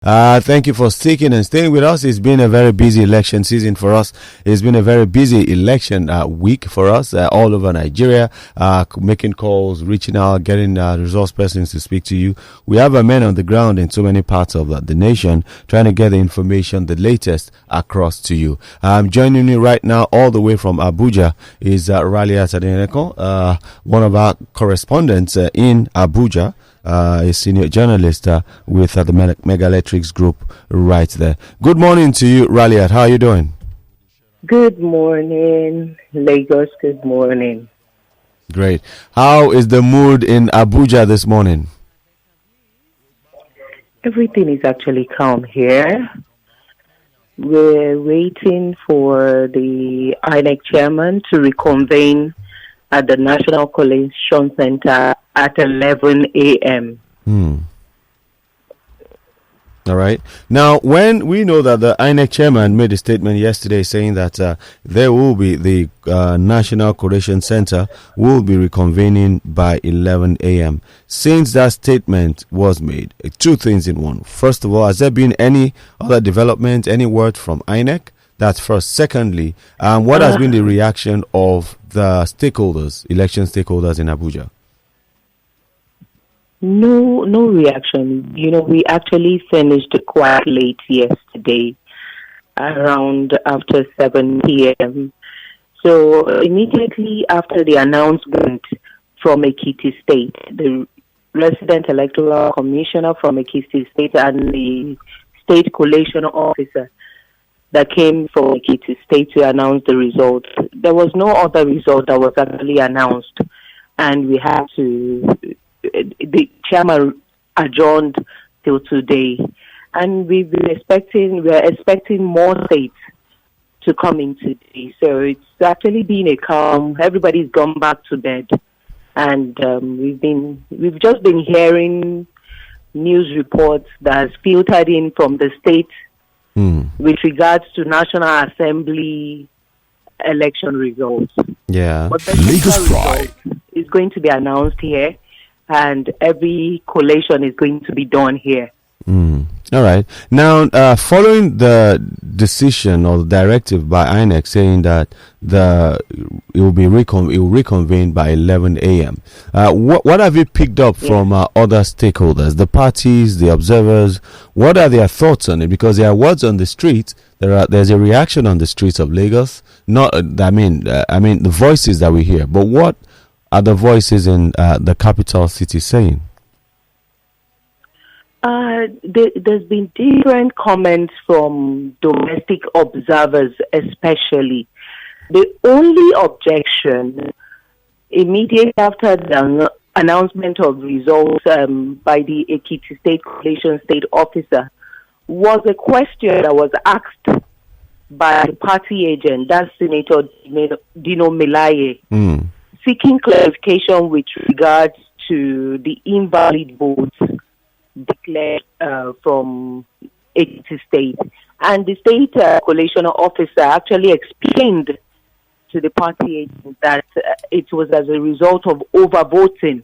Thank you for sticking and staying with us. It's been a very busy election season for us. It's been a very busy election week for us all over Nigeria, making calls, reaching out, getting resource persons to speak to you. We have a man on the ground in so many parts of the nation trying to get the information, the latest, across to you. Joining me right now all the way from Abuja is Raliat Adeneko, one of our correspondents in Abuja. A senior journalist with the Megalectrics Group right there. Good morning to you, Raliat. How are you doing? Good morning, Lagos. Good morning. Great. How is the mood in Abuja this morning? Everything is actually calm here. We're waiting for the INEC chairman to reconvene at the National Collation Center at 11 a.m. All right. Now, when we know that the INEC chairman made a statement yesterday saying that there will be the National Collation Center will be reconvening by 11 a.m. Since that statement was made, two things in one. First of all, has there been any other development, any word from INEC? That's first. Secondly, what has been the reaction of the stakeholders, election stakeholders in Abuja? No reaction. We actually finished quite late yesterday, around after 7 p.m. So immediately after the announcement from Ekiti State, the resident electoral commissioner from Ekiti State and the state collation officer that came from Ekiti State to announce the results, there was no other result that was actually announced, and we had to. The chairman adjourned till today, and we're expecting more states to come in today. So it's actually been a calm. Everybody's gone back to bed, and we've just been hearing news reports that's filtered in from the state with regards to National Assembly election results. Yeah, but the Lagos Pride is going to be announced here, and every collation is going to be done here. All right. Now, following the decision or the directive by INEC saying that it will reconvene by 11 a.m. What have you picked up from other stakeholders, the parties, the observers? What are their thoughts on it? Because there are words on the streets. There's a reaction on the streets of Lagos. The voices that we hear. But what are the voices in the capital city saying? There's been different comments from domestic observers, especially. The only objection immediately after the announcement of results by the Ekiti State Collation State Officer was a question that was asked by the party agent, that's Senator Dino Melaye, seeking clarification with regards to the invalid votes declared from Ekiti State. And the state collation officer actually explained to the party agent that it was as a result of overvoting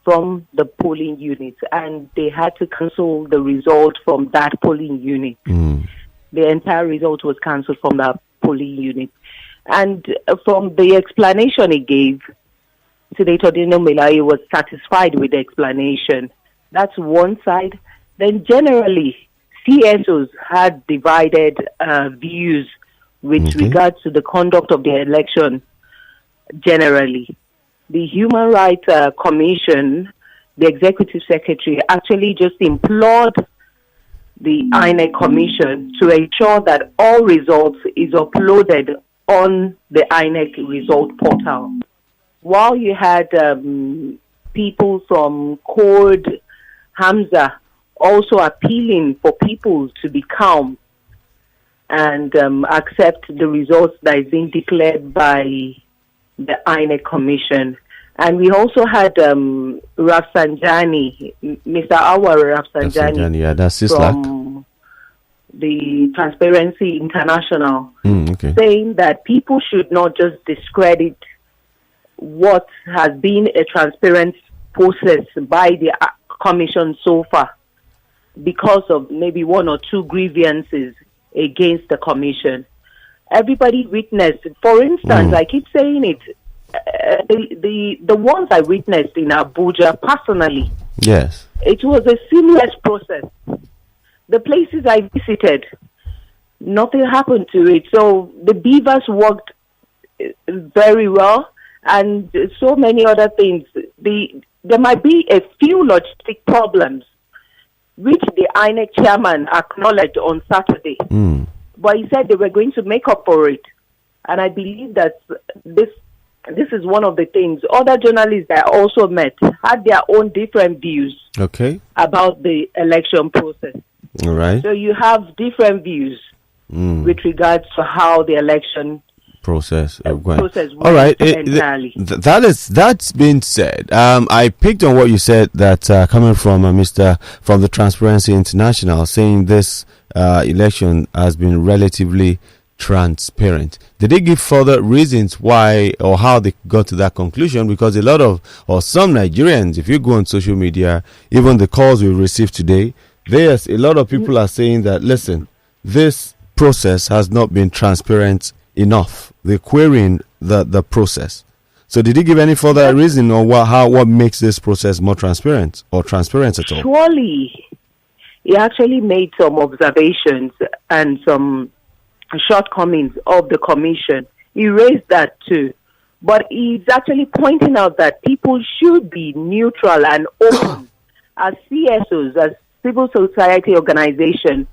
from the polling unit, and they had to cancel the result from that polling unit. The entire result was cancelled from that polling unit. And from the explanation he gave, Senator Dino Melaye was satisfied with the explanation. That's one side. Then generally, CSOs had divided views with regards to the conduct of the election generally. The Human Rights Commission, the Executive Secretary, actually just implored the INEC Commission to ensure that all results is uploaded on the INEC result portal. While you had people from CORD, Hamza, also appealing for people to be calm and accept the results that is being declared by the INEC Commission. And we also had Rafsanjani, Mr. Awar Rafsanjani, from the Transparency International, saying that people should not just discredit what has been a transparent process by the commission so far. because of maybe one or two grievances against the commission. Everybody witnessed. For instance, I keep saying it. The ones I witnessed in Abuja personally. Yes. It was a seamless process. The places I visited, nothing happened to it. So the beavers worked very well, and so many other things. There might be a few logistic problems, which the INEC chairman acknowledged on Saturday. But he said they were going to make up for it. And I believe that this is one of the things. Other journalists that I also met had their own different views about the election process. All right. So you have different views with regards to how the election process went all right. entirely. That's been said. I picked on what you said that coming from from the Transparency International, saying this election has been relatively transparent. Did they give further reasons why or how they got to that conclusion? Because a lot of or some Nigerians, if you go on social media, even the calls we received today, there's a lot of people are saying that, listen, this process has not been transparent enough. They're querying the process. So did he give any further reason or what makes this process more transparent or transparent at all? Surely, he actually made some observations and some shortcomings of the commission. He raised that too. But he's actually pointing out that people should be neutral and open as CSOs, as civil society organizations.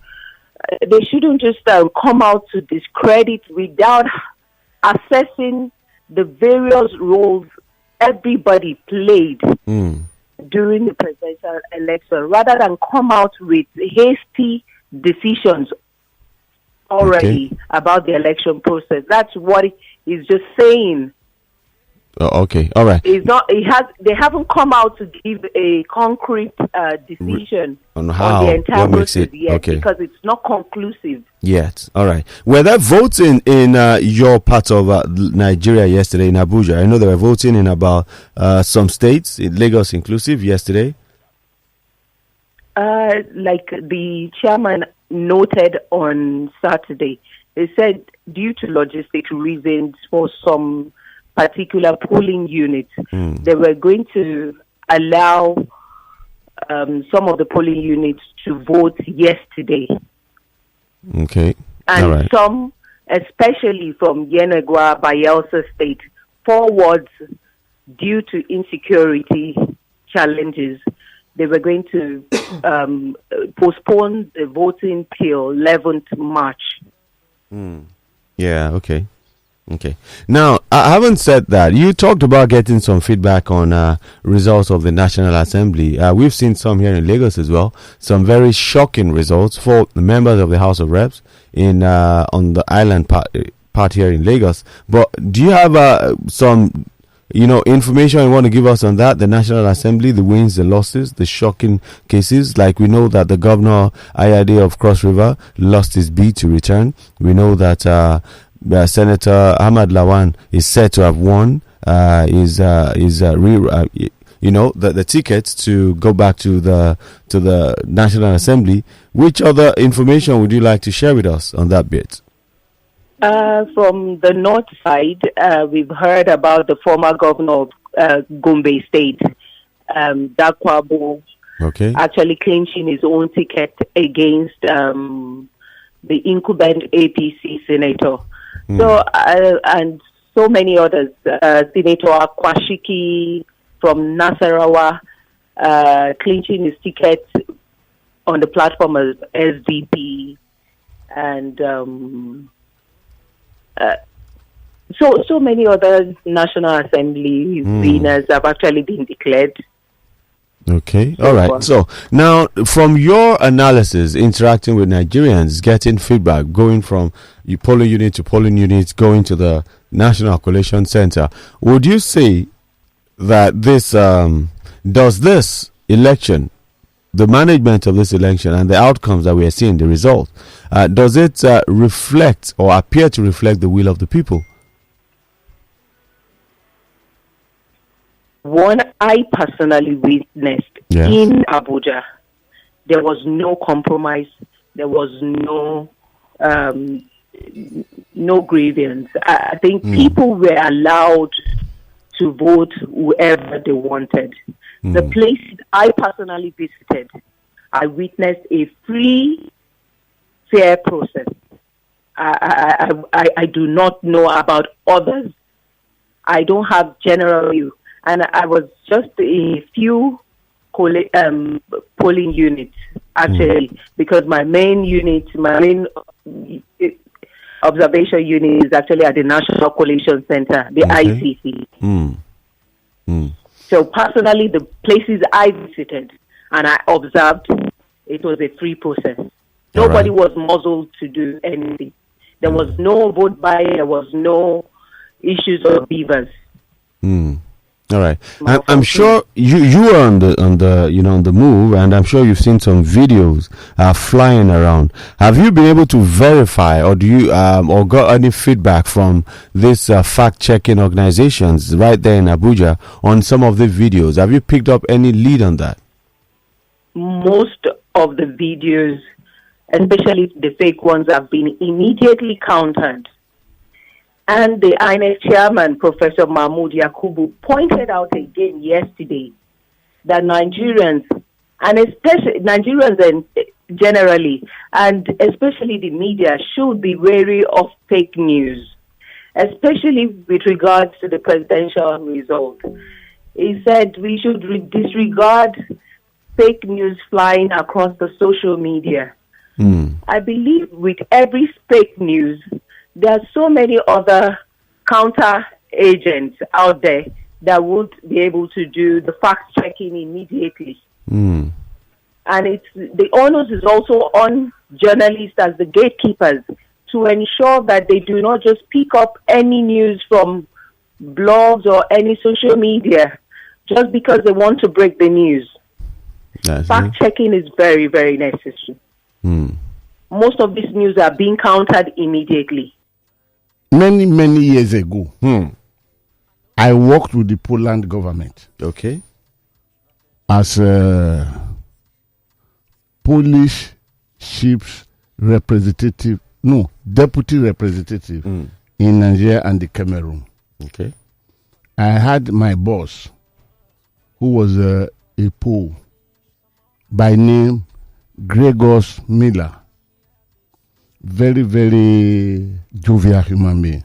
They shouldn't just come out to discredit without assessing the various roles everybody played during the presidential election, rather than come out with hasty decisions already about the election process. That's what he's just saying. Oh, okay, all right. It's not. They haven't come out to give a concrete decision on how the entire what makes it yet, because it's not conclusive yet. All right. Were there voting in your part of Nigeria yesterday in Abuja? I know they were voting in about some states, in Lagos inclusive, yesterday. Like the chairman noted on Saturday, they said due to logistic reasons for some particular polling units, they were going to allow some of the polling units to vote yesterday. Okay. And some, especially from Yenagua, Bayelsa State, forwards due to insecurity challenges, they were going to postpone the voting till 11th March. Yeah, okay. Now, I haven't said that. You talked about getting some feedback on results of the National Assembly. We've seen some here in Lagos as well. Some very shocking results for the members of the House of Reps in on the island part here in Lagos. But do you have some information you want to give us on that? The National Assembly, the wins, the losses, the shocking cases. Like we know that the governor Ayade of Cross River lost his bid to return. We know that Senator Ahmad Lawan is said to have won the ticket to go back to the National Assembly. Which other information would you like to share with us on that bit? From the north side, we've heard about the former governor of Gombe State, Dakwabo, actually clinching his own ticket against the incumbent APC senator. So, and so many others, Senator Akwashiki from Nasarawa, clinching his ticket on the platform of SDP, and so many other National Assembly winners have actually been declared. Okay, all right. So now, from your analysis, interacting with Nigerians, getting feedback, going from polling unit to polling unit, going to the National Collation Center, would you say that this does this election, the management of this election and the outcomes that we are seeing, the result, does it reflect or appear to reflect the will of the people? One I personally witnessed in Abuja, there was no compromise. There was no grievance. I think people were allowed to vote whoever they wanted. The places I personally visited, I witnessed a free, fair process. I do not know about others. I don't have general view. And I was just a few polling units, actually, because my main observation unit is actually at the National Collation Center, the ICC. So personally, the places I visited and I observed, it was a free process. Nobody was muzzled to do anything. There was no vote buy. There was no issues or beavers. All right. I'm sure you are on the move, and I'm sure you've seen some videos flying around. Have you been able to verify, or do you or got any feedback from these fact-checking organizations right there in Abuja on some of the videos? Have you picked up any lead on that? Most of the videos, especially the fake ones, have been immediately countered. And the INEC chairman, Professor Mahmoud Yakubu, pointed out again yesterday that Nigerians, and especially Nigerians and generally, and especially the media, should be wary of fake news, especially with regards to the presidential result. He said we should disregard fake news flying across the social media. I believe with every fake news, there are so many other counter agents out there that would be able to do the fact checking immediately. And the onus is also on journalists as the gatekeepers to ensure that they do not just pick up any news from blogs or any social media just because they want to break the news. Fact checking is very, very necessary. Most of these news are being countered immediately. Many years ago, I worked with the Poland government. Okay. As a Polish chief's representative, deputy representative in Nigeria and the Cameroon. Okay. I had my boss, who was a Pole, by name Gregos Miller. Very, very jovial human being.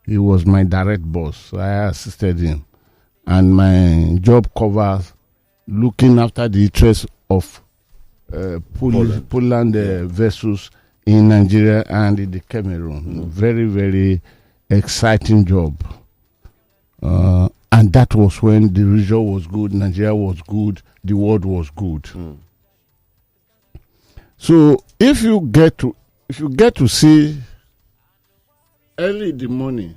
He was my direct boss, so I assisted him. And my job covers looking after the interests of Poland vessels in Nigeria and in the Cameroon. Very, very exciting job. And that was when the region was good, Nigeria was good, the world was good. So if you get to see early in the morning,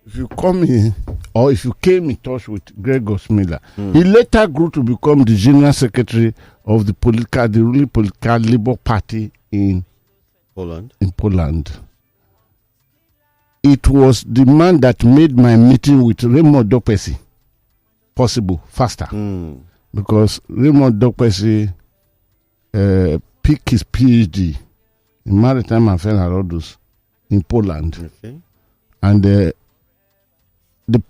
if you come in or if you came in touch with Gregos Miller, he later grew to become the general secretary of the ruling political Labour Party in Poland. It was the man that made my meeting with Raymond Dokpesi possible faster, because Raymond Dokpesi picked his PhD in maritime affairs and others in Poland. And the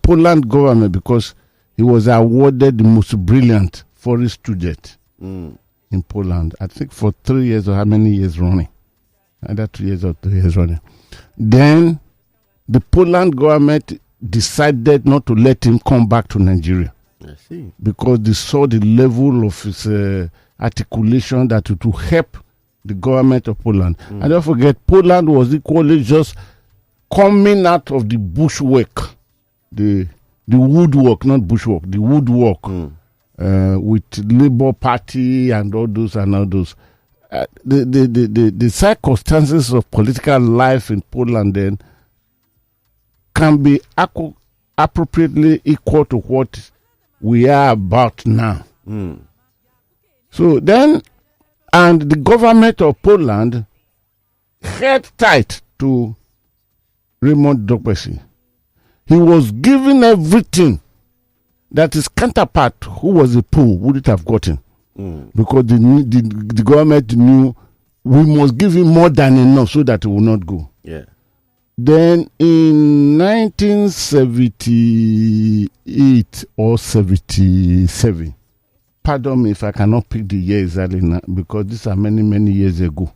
Poland government, because he was awarded the most brilliant foreign student in Poland, I think for 3 years or how many years running, either 2 years or 3 years running. Then the Poland government decided not to let him come back to Nigeria. I see. Because they saw the level of his articulation that it would help the government of Poland. And don't forget, Poland was equally just coming out of the bushwork, the woodwork, not bushwork, the woodwork, with Labour Party and all those. The circumstances of political life in Poland then can be appropriately equal to what we are about now. So then, and the government of Poland held tight to Raymond Dokpesi. He was given everything that his counterpart, who was a Pole, wouldn't have gotten. because the government knew we must give him more than enough so that he will not go. Yeah. Then in 1978 or 77, pardon me if I cannot pick the year exactly now, because these are many, many years ago,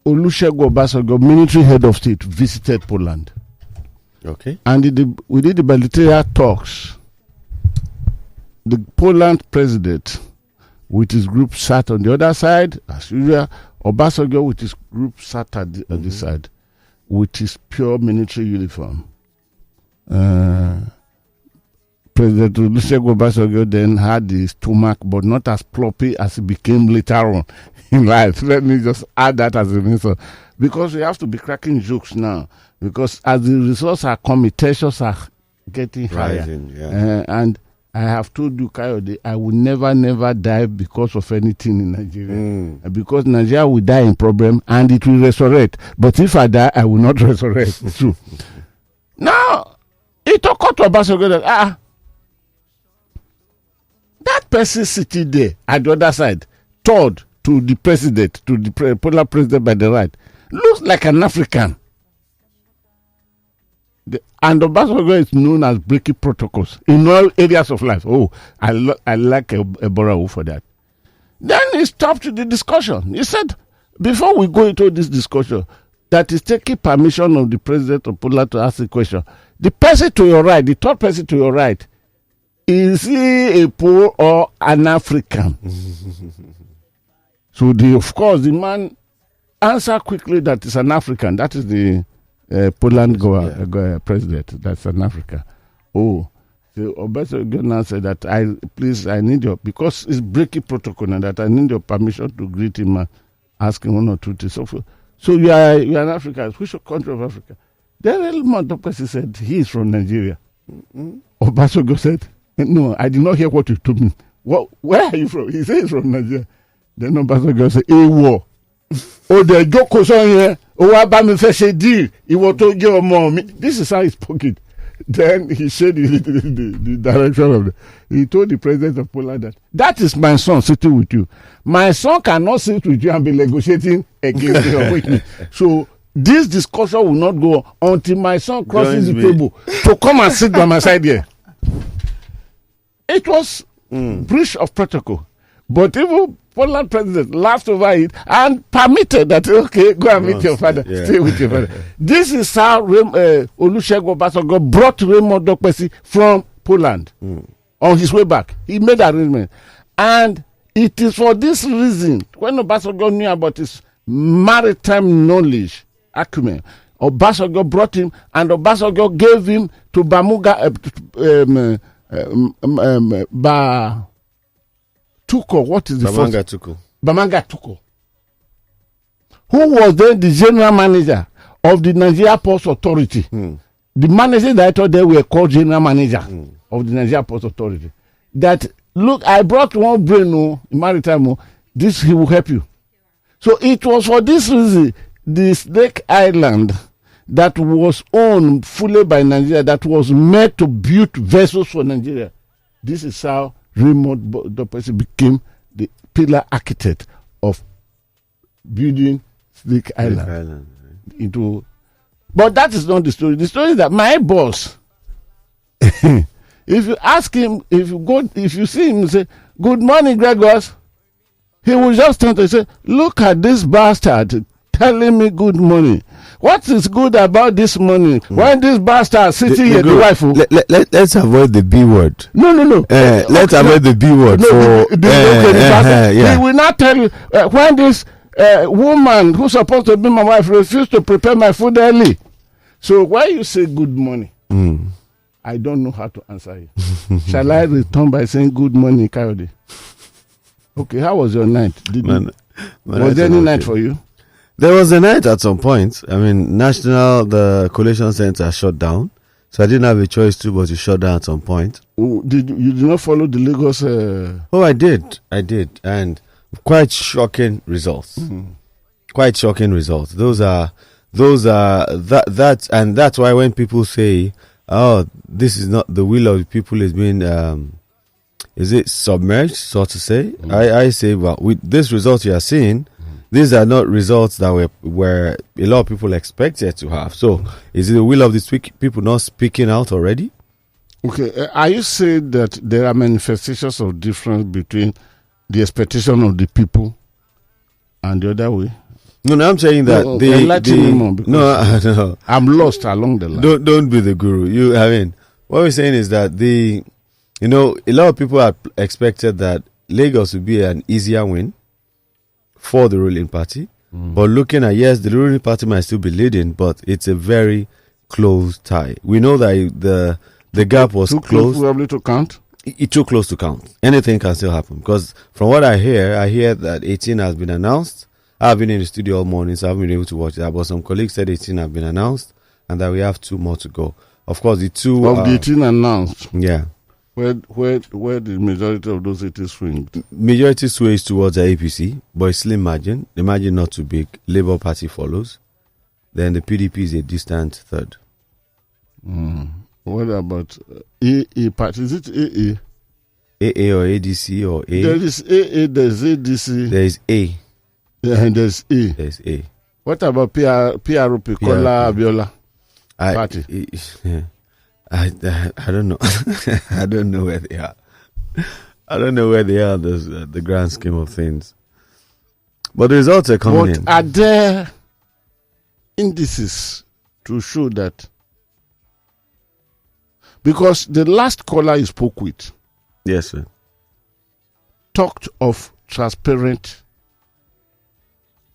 Olusegun Obasanjo, military head of state, visited Poland. Okay. And we did the bilateral talks. The Poland president with his group sat on the other side, as usual. Obasanjo with his group sat at the side with his pure military uniform. President Olusegun Obasanjo then had the stomach, but not as floppy as it became later on in life. Let me just add that as an insult. Because we have to be cracking jokes now. Because as the results are coming, tensions are getting Rising, higher. And I have told you, Kayode, I will never die because of anything in Nigeria. Because Nigeria will die in problem and it will resurrect. But if I die, I will not resurrect. It's true. Now, it occurred to Obasanjo that, that person sitting there at the other side, third to the president, to the Poland president by the right, looks like an African. And Obasanjo is known as breaking protocols in all areas of life. Oh, I like Eborawu for that. Then he stopped the discussion. He said, before we go into this discussion, that is taking permission of the president of Poland to ask the question. The person to your right, the third person to your right, is he a Pole or an African? So, of course, the man answered quickly that it's an African. That is the Poland president. That's an African. Oh, so Obasanjo now said that I need your, because it's breaking protocol, and that I need your permission to greet him and ask him one or two things. So you are an African. Which country of Africa? Then Elmond said he is from Nigeria. Obasanjo said, no, I did not hear what you told me. Where are you from? He said he's from Nigeria. Then Obasanjo said, war. Oh, the joke was on here. Oh, Abami deal. He was told your mom. This is how he spoke it. Then he said the direction of he told the president of Poland that is my son sitting with you. My son cannot sit with you and be negotiating against you with me. So this discussion will not go on until my son crosses the table to come and sit by my side here. It was breach of protocol. But even Poland president laughed over it and permitted that, okay, go and meet your father, stay with your father. This is how Olusegun Obasanjo brought Raymond Dokpesi from Poland on his way back. He made arrangement. And it is for this reason, when Obasanjo knew about his maritime knowledge, acumen, Obasanjo brought him, and Obasanjo gave him to Tuko, what is the Bamanga first? Tuko. Bamanga Tuko. Who was then the general manager of the Nigeria Ports Authority. The managing director there were called general manager of the Nigeria Ports Authority. That, look, I brought one brain, maritime, this he will help you. So it was for this reason, the Snake Island that was owned fully by Nigeria, that was made to build vessels for Nigeria. This is how Raymond Dokpesi became the pillar architect of building Snake Island. But that is not the story. The story is that my boss, if you ask him, if you see him say, "Good morning, Gregors," he will just turn to say, "Look at this bastard telling me good morning. What is good about this morning? When this bastard sitting here, the wife..." Let's avoid the B word. No. Let's avoid the B word. He will not tell you when this woman who's supposed to be my wife refused to prepare my food early. So why you say good morning? I don't know how to answer you. Shall I return by saying good morning, Kayode? Okay, how was your night? Was there any night for you? There was a night at some point. I mean, the collation center shut down. So I didn't have a choice to, but to shut down at some point. You did not follow the Lagos? Oh, I did. And quite shocking results. Quite shocking results. And that's why when people say, "Oh, this is not the will of the people," is being is it submerged, so to say? I say, well, with this result you are seeing, these are not results that were a lot of people expected to have. So, is it the will of the people not speaking out already? Okay, are you saying that there are manifestations of difference between the expectation of the people and the other way? No, I'm saying that no, I'm lost along the line. Don't be the guru. What we're saying is that a lot of people had expected that Lagos would be an easier win for the ruling party. But looking at, yes, the ruling party might still be leading, but it's a very close tie. We know that the gap was close. Probably to count? It too close to count. Anything can still happen. Because from what I hear that 18 has been announced. I've been in the studio all morning, so I haven't been able to watch that. But some colleagues said 18 have been announced and that we have 2 more to go. Of course, the 2 of the 18 announced. Yeah. Where the majority of those 18 swing? Majority sways towards the APC, but a slim margin. The margin not too big. Labour Party follows. Then the PDP is a distant third. What about AA party? Is it AA? AA or ADC or A? There is AA, there is ADC. There is A. And there's A. There's A. What about PRP, Kola Abiola party? I don't know. I don't know where they are. I don't know where they are, the grand scheme of things. But the results are coming in. But are there indices to show that? Because the last caller you spoke with, yes, sir, talked of transparent,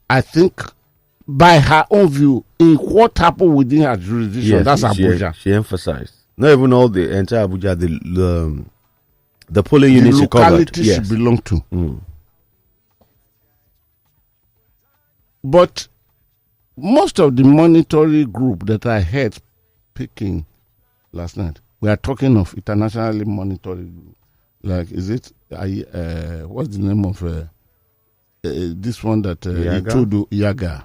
I think, by her own view, in what happened within her jurisdiction. Yes, that's Abuja. She emphasized. Not even all the entire Abuja, the polling units she covered. The locality she belonged to. But most of the monetary group that I heard speaking last night, we are talking of internationally monetary group. Like, is it, what's the name of this one that Yaga,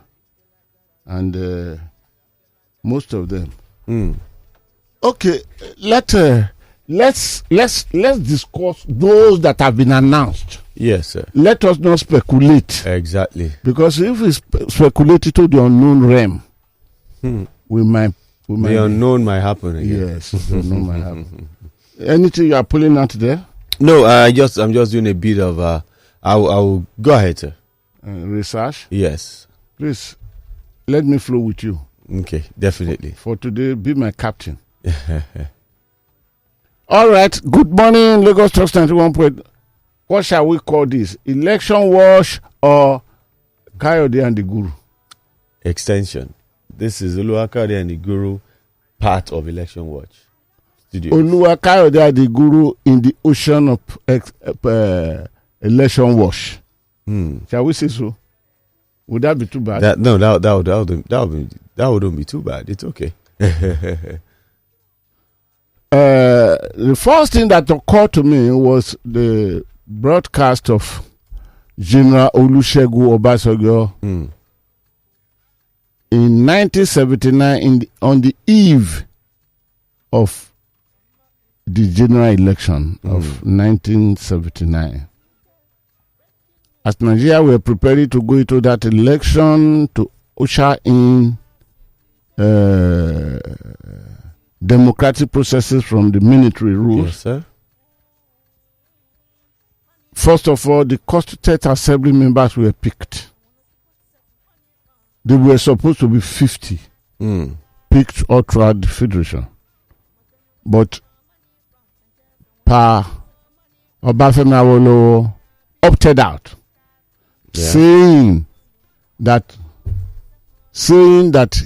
and most of them. Okay, let's discuss those that have been announced. Yes, sir. Let us not speculate. Exactly. Because if we speculate to the unknown realm, we might. The unknown might happen again. Yes, the unknown might happen. Anything you are pulling out there? No, I'm just doing a bit of. I will go ahead, sir. Research. Yes. Please, let me flow with you. Okay, definitely. For today, be my captain. All right. Good morning, Lagos Talks 91. What shall we call this? Election wash or Kayode and the Guru? Extension. This is Oluwakayode and the Guru, part of Election Watch Studios. Oluwakayode and the Guru in the ocean of election wash. Shall we say so? Would that be too bad? That wouldn't be too bad. It's okay. The first thing that occurred to me was the broadcast of General Olusegun Obasanjo in 1979 on the eve of the general election of 1979. As Nigeria were preparing to go into that election to usher in democratic processes from the military rule. Yes, sir. First of all, the Constituent Assembly members were picked. They were supposed to be 50 picked all throughout the Federation. But Pa Obafemi Awolowo opted out, saying that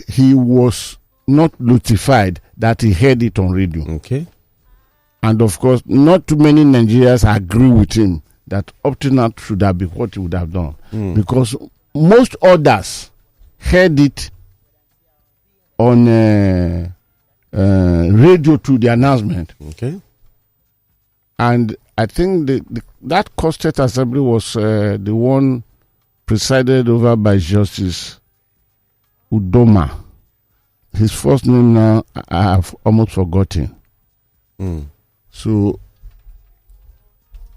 he was not notified that he heard it on radio. Okay. And of course, not too many Nigerians agree with him that opting out should have been what he would have done. Because most others heard it on radio through the announcement. Okay. And I think that Constituent Assembly was the one presided over by Justice Udoma. His first name now I have almost forgotten. So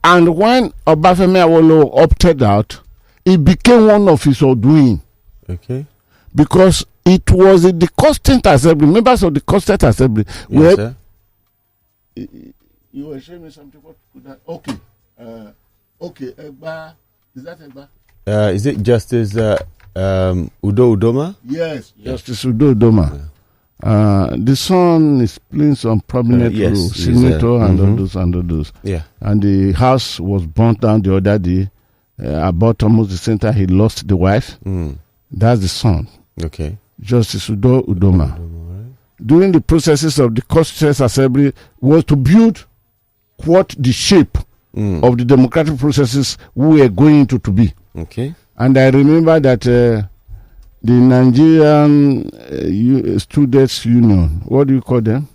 And when Obafemi Awolowo opted out, it became one of his undoing. Okay. Because it was in the Constant Assembly, members of the Constant Assembly, Yes, sir. You were showing me something. What could that? Okay. Okay. Egba. Is that Egba? Is it Justice Udo Udoma? Yes, Justice Udo Udoma. The son is playing some prominent yes, role, senator and all those. Yeah. And the house was burnt down the other day. About almost the center, he lost the wife. That's the son. Okay. Justice Udo Udoma. Right. During the processes of the Constituent Assembly was to build what the shape of the democratic processes we were going to be. Okay. And I remember that the Nigerian Students Union, what do you call them?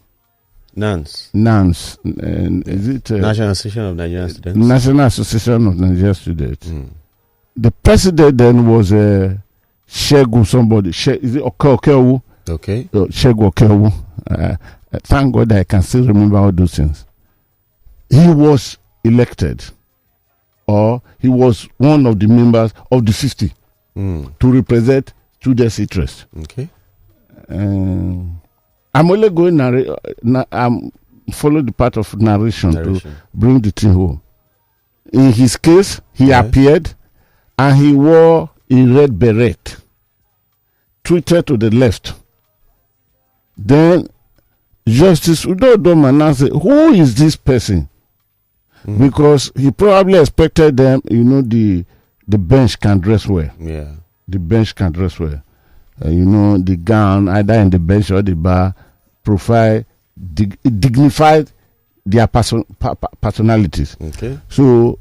NANS. NANS. Is it National Association of Nigerian Students? National Association of Nigerian Students. The president then was Shegu somebody. Is it Okeowu? Okay. Shegu Okeowu. Thank God I can still remember all those things. He was elected, or he was one of the members of the 60 to represent students' interest. Okay. I'm only going I'm follow the part of narration to bring the thing home. In his case, he appeared and he wore a red beret, tweeted to the left. Then Justice Udo Udoma now said, "Who is this person?" Because he probably expected them, the bench can dress well. Yeah. The bench can dress well. The gown, either in the bench or the bar, profile, dignified their personalities. Okay. So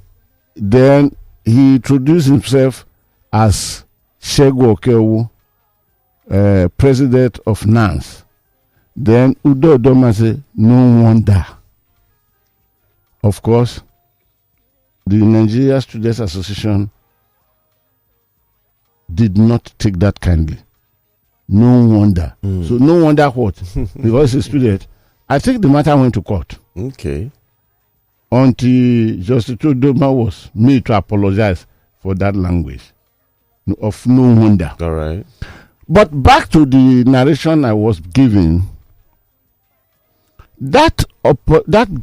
then he introduced himself as Shegu Okeowu, president of NANS. Then Udo Udoma said, "No wonder." Of course, the Nigeria Students Association did not take that kindly. No wonder. So no wonder what? Because a student, I think the matter went to court. Okay. Until Justice Udoma was made to apologize for that language. Of no wonder. All right. But back to the narration I was giving. That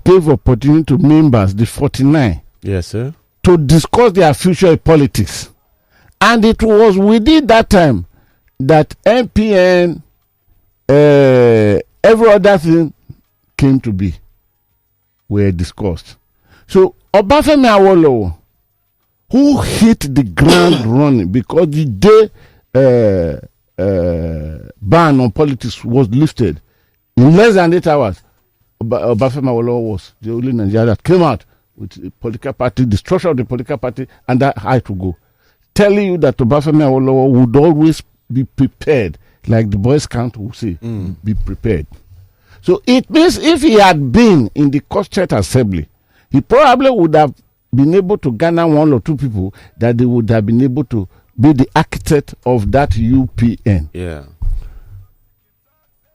gave opportunity to members, the 49, Yes, sir. to discuss their future in politics. And it was within that time that MPN, every other thing came to be, were discussed. So Obafemi Awolowo, who hit the ground running because the day ban on politics was lifted, in less than 8 hours, Obafemi Awolowo was the only Nigerian that came out with a political party, the structure of the political party, and that had to go. Telling you that Obafemi Awolowo would always be prepared, like the Boy Scout would say, be prepared. So it means if he had been in the Constituent Assembly, he probably would have been able to garner one or two people that they would have been able to be the architect of that UPN. Yeah.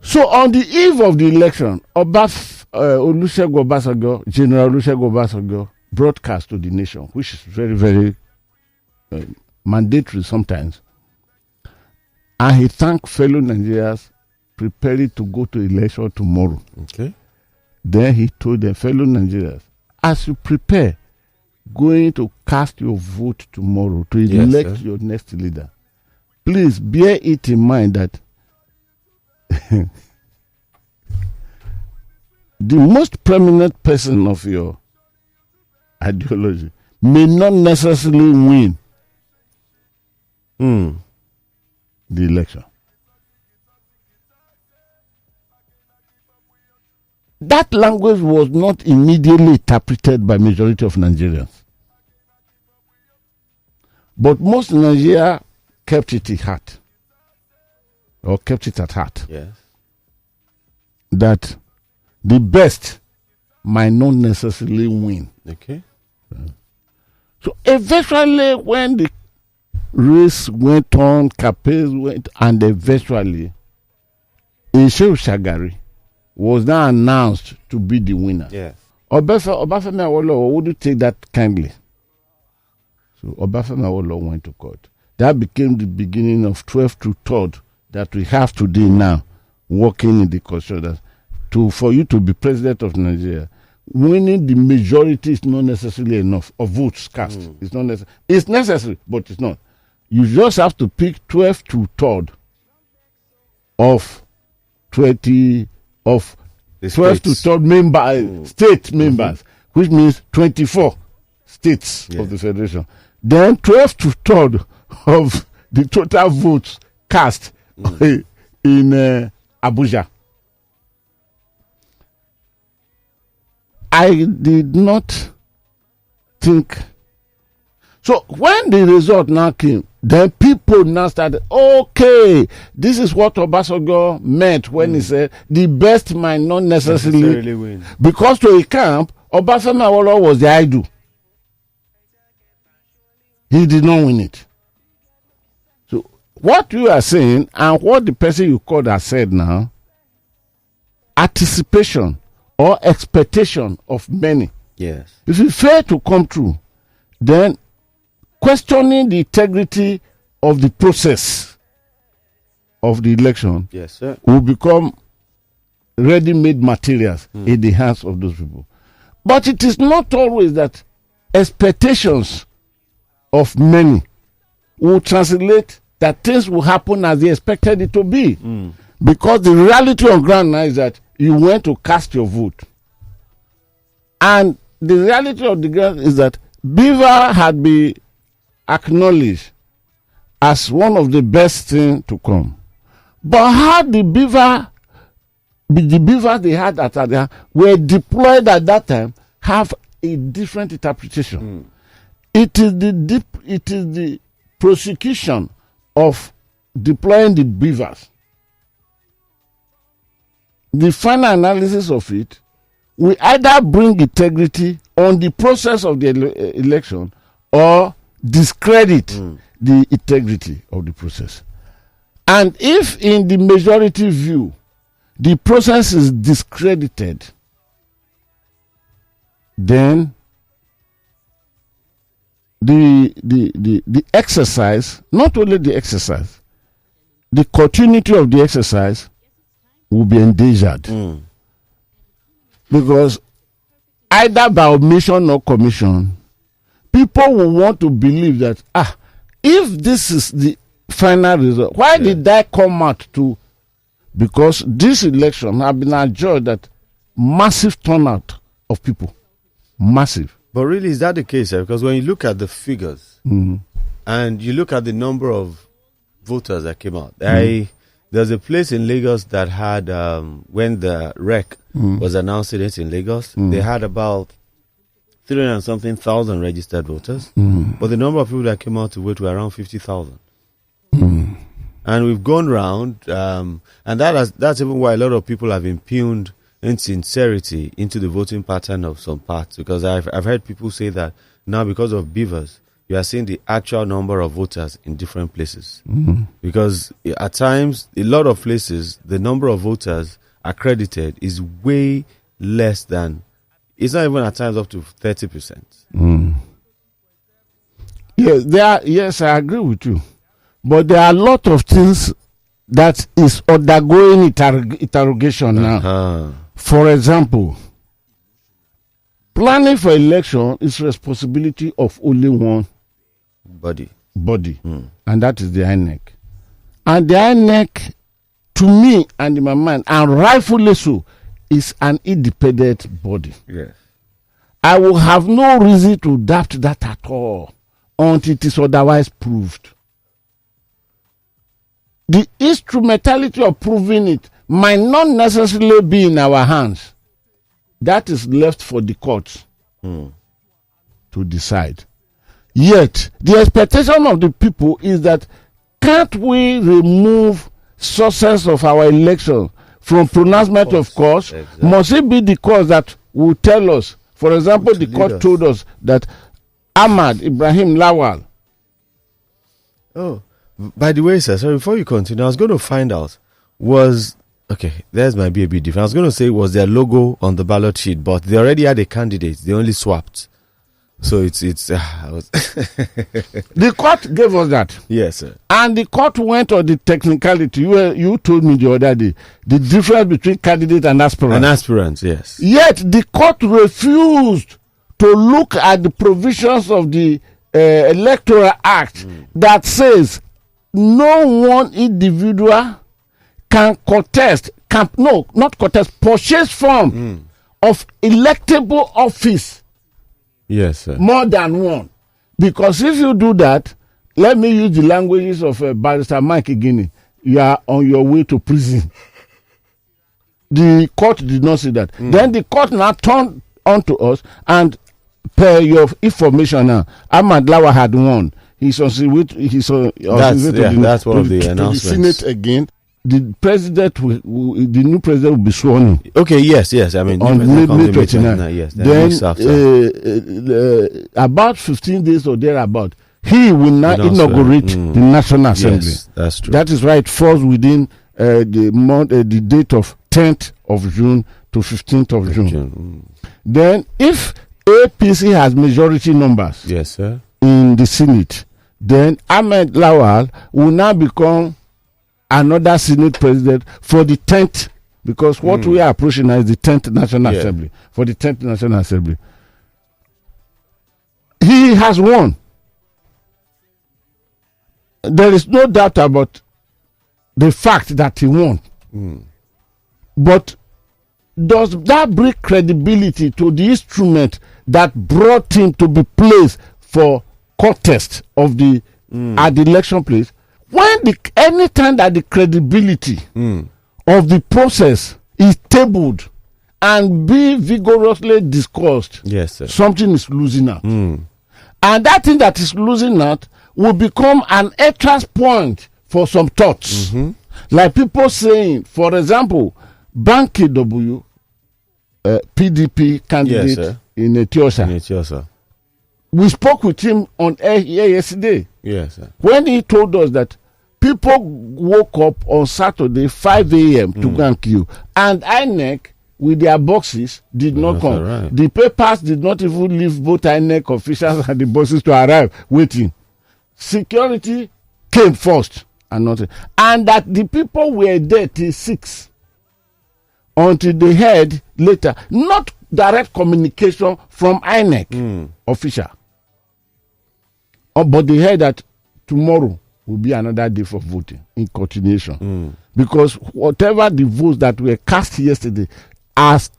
So on the eve of the election, Olusegun Obasanjo, General Olusegun Obasanjo, broadcast to the nation, which is very, very mandatory sometimes. And he thanked fellow Nigerians preparing to go to election tomorrow. Okay. Then he told the fellow Nigerians, as you prepare, going to cast your vote tomorrow to elect your next leader, please bear it in mind that the most prominent person of your ideology may not necessarily win the election. That language was not immediately interpreted by majority of Nigerians. But most Nigeria kept it at heart. Or kept it at heart. Yes. That the best might not necessarily win. Okay. So eventually when the race went on, campaigns went, and eventually Shehu Shagari was now announced to be the winner. Yes. Obafemi Awolowo wouldn't take that kindly. So Obafemi Awolowo went to court. That became the beginning of 12 to 3rd that we have today now, working in the constitution. For you to be president of Nigeria, winning the majority is not necessarily enough of votes cast. It's not necessary. It's necessary, but it's not. You just have to pick 12 to 3rd of 20 of The 12 to states. 3rd member state members, which means 24 states of the federation. Then 12 to 3rd of the total votes cast in Abuja. I did not think. So when the result now came, then people now started, okay, this is what Obasanjo meant when he said the best might not necessarily win. Because to a camp, Obafemi Awolowo was the idol. He did not win it. So what you are saying and what the person you called has said now, anticipation or expectation of many. Yes. If it fail to come true, then questioning the integrity of the process of the election Yes, sir. will become ready-made materials in the hands of those people. But it is not always that expectations of many will translate that things will happen as they expected it to be. Because the reality on ground now is that you went to cast your vote. And the reality of the ground is that Beaver had been acknowledged as one of the best things to come. But how the beavers they had at that were deployed at that time have a different interpretation. It is the prosecution of deploying the beavers. The final analysis of it will either bring integrity on the process of the election or discredit the integrity of the process. And if in the majority view the process is discredited, then the exercise, not only the exercise, the continuity of the exercise will be endangered. Because either by omission or commission, people will want to believe that, if this is the final result, why did I come out to? Because this election have been adjudged that massive turnout of people. Massive. But really, is that the case? Because when you look at the figures and you look at the number of voters that came out, there's a place in Lagos that had, when the REC was announcing it in Lagos, they had about 300 and something thousand registered voters. But the number of people that came out to vote were around 50,000. And we've gone round, and that's even why a lot of people have impugned insincerity into the voting pattern of some parts. Because I've heard people say that now because of beavers, you are seeing the actual number of voters in different places. Because at times, a lot of places, the number of voters accredited is way less than, it's not even at times up to 30%. Yes, I agree with you. But there are a lot of things that is undergoing interrogation now. For example, planning for election is responsibility of only one body, and that is the INEC. And the INEC, to me and in my mind, and rightfully so, is an independent body. Yes. I will have no reason to doubt that at all until it is otherwise proved. The instrumentality of proving it might not necessarily be in our hands. That is left for the courts to decide. Yet, the expectation of the people is that can't we remove success of our election from pronouncement of cause? Exactly. Must it be the cause that will tell us? For example, the court told us that Ahmad Ibrahim Lawal. Oh, by the way, sir, sorry, before you continue, I was going to find out, was Okay, there's my be a bit different. I was going to say it was their logo on the ballot sheet, but they already had a candidate. They only swapped. So it's The court gave us that. Yes, sir. And the court went on the technicality. You told me the other day the difference between candidate and aspirant. An aspirant, yes. Yet the court refused to look at the provisions of the Electoral Act that says no one individual can purchase form of electable office. Yes, sir. More than one. Because if you do that, let me use the languages of Barrister Mike Igini, you are on your way to prison. The court did not say that. Then the court now turned on to us, and per your information now, Ahmad Lawa had won. That's one of the announcements. To the Senate again. The president, the new president will be sworn in. Okay, yes. I mean, on May 29. Yes. Then, about 15 days or thereabout, he will now inaugurate the National Assembly. Yes, that's true. That is why it falls within the date of 10th of June to 15th of June. Then, if APC has majority numbers, yes, sir, in the Senate, then Ahmed Lawal will now become another Senate president for the 10th, because what we are approaching now is the 10th National Assembly. For the 10th National Assembly, he has won. There is no doubt about the fact that he won. But does that bring credibility to the instrument that brought him to be placed for contest of the at the election place? When anytime that the credibility of the process is tabled and be vigorously discussed, yes, sir, something is losing out. And that thing that is losing out will become an entrance point for some thoughts. Like people saying, for example, Banky W, PDP candidate in Ethiopia. We spoke with him on air yesterday. Yes, sir. When he told us that people woke up on Saturday 5 a.m. to go and queue, and INEC with their boxes did not come. Right. The papers did not even leave both INEC officials and the boxes to arrive waiting. Security came first and nothing. And that the people were there till 6 until they heard later, not direct communication from INEC official. But they heard that tomorrow will be another day for voting in continuation. Because whatever the votes that were cast yesterday, as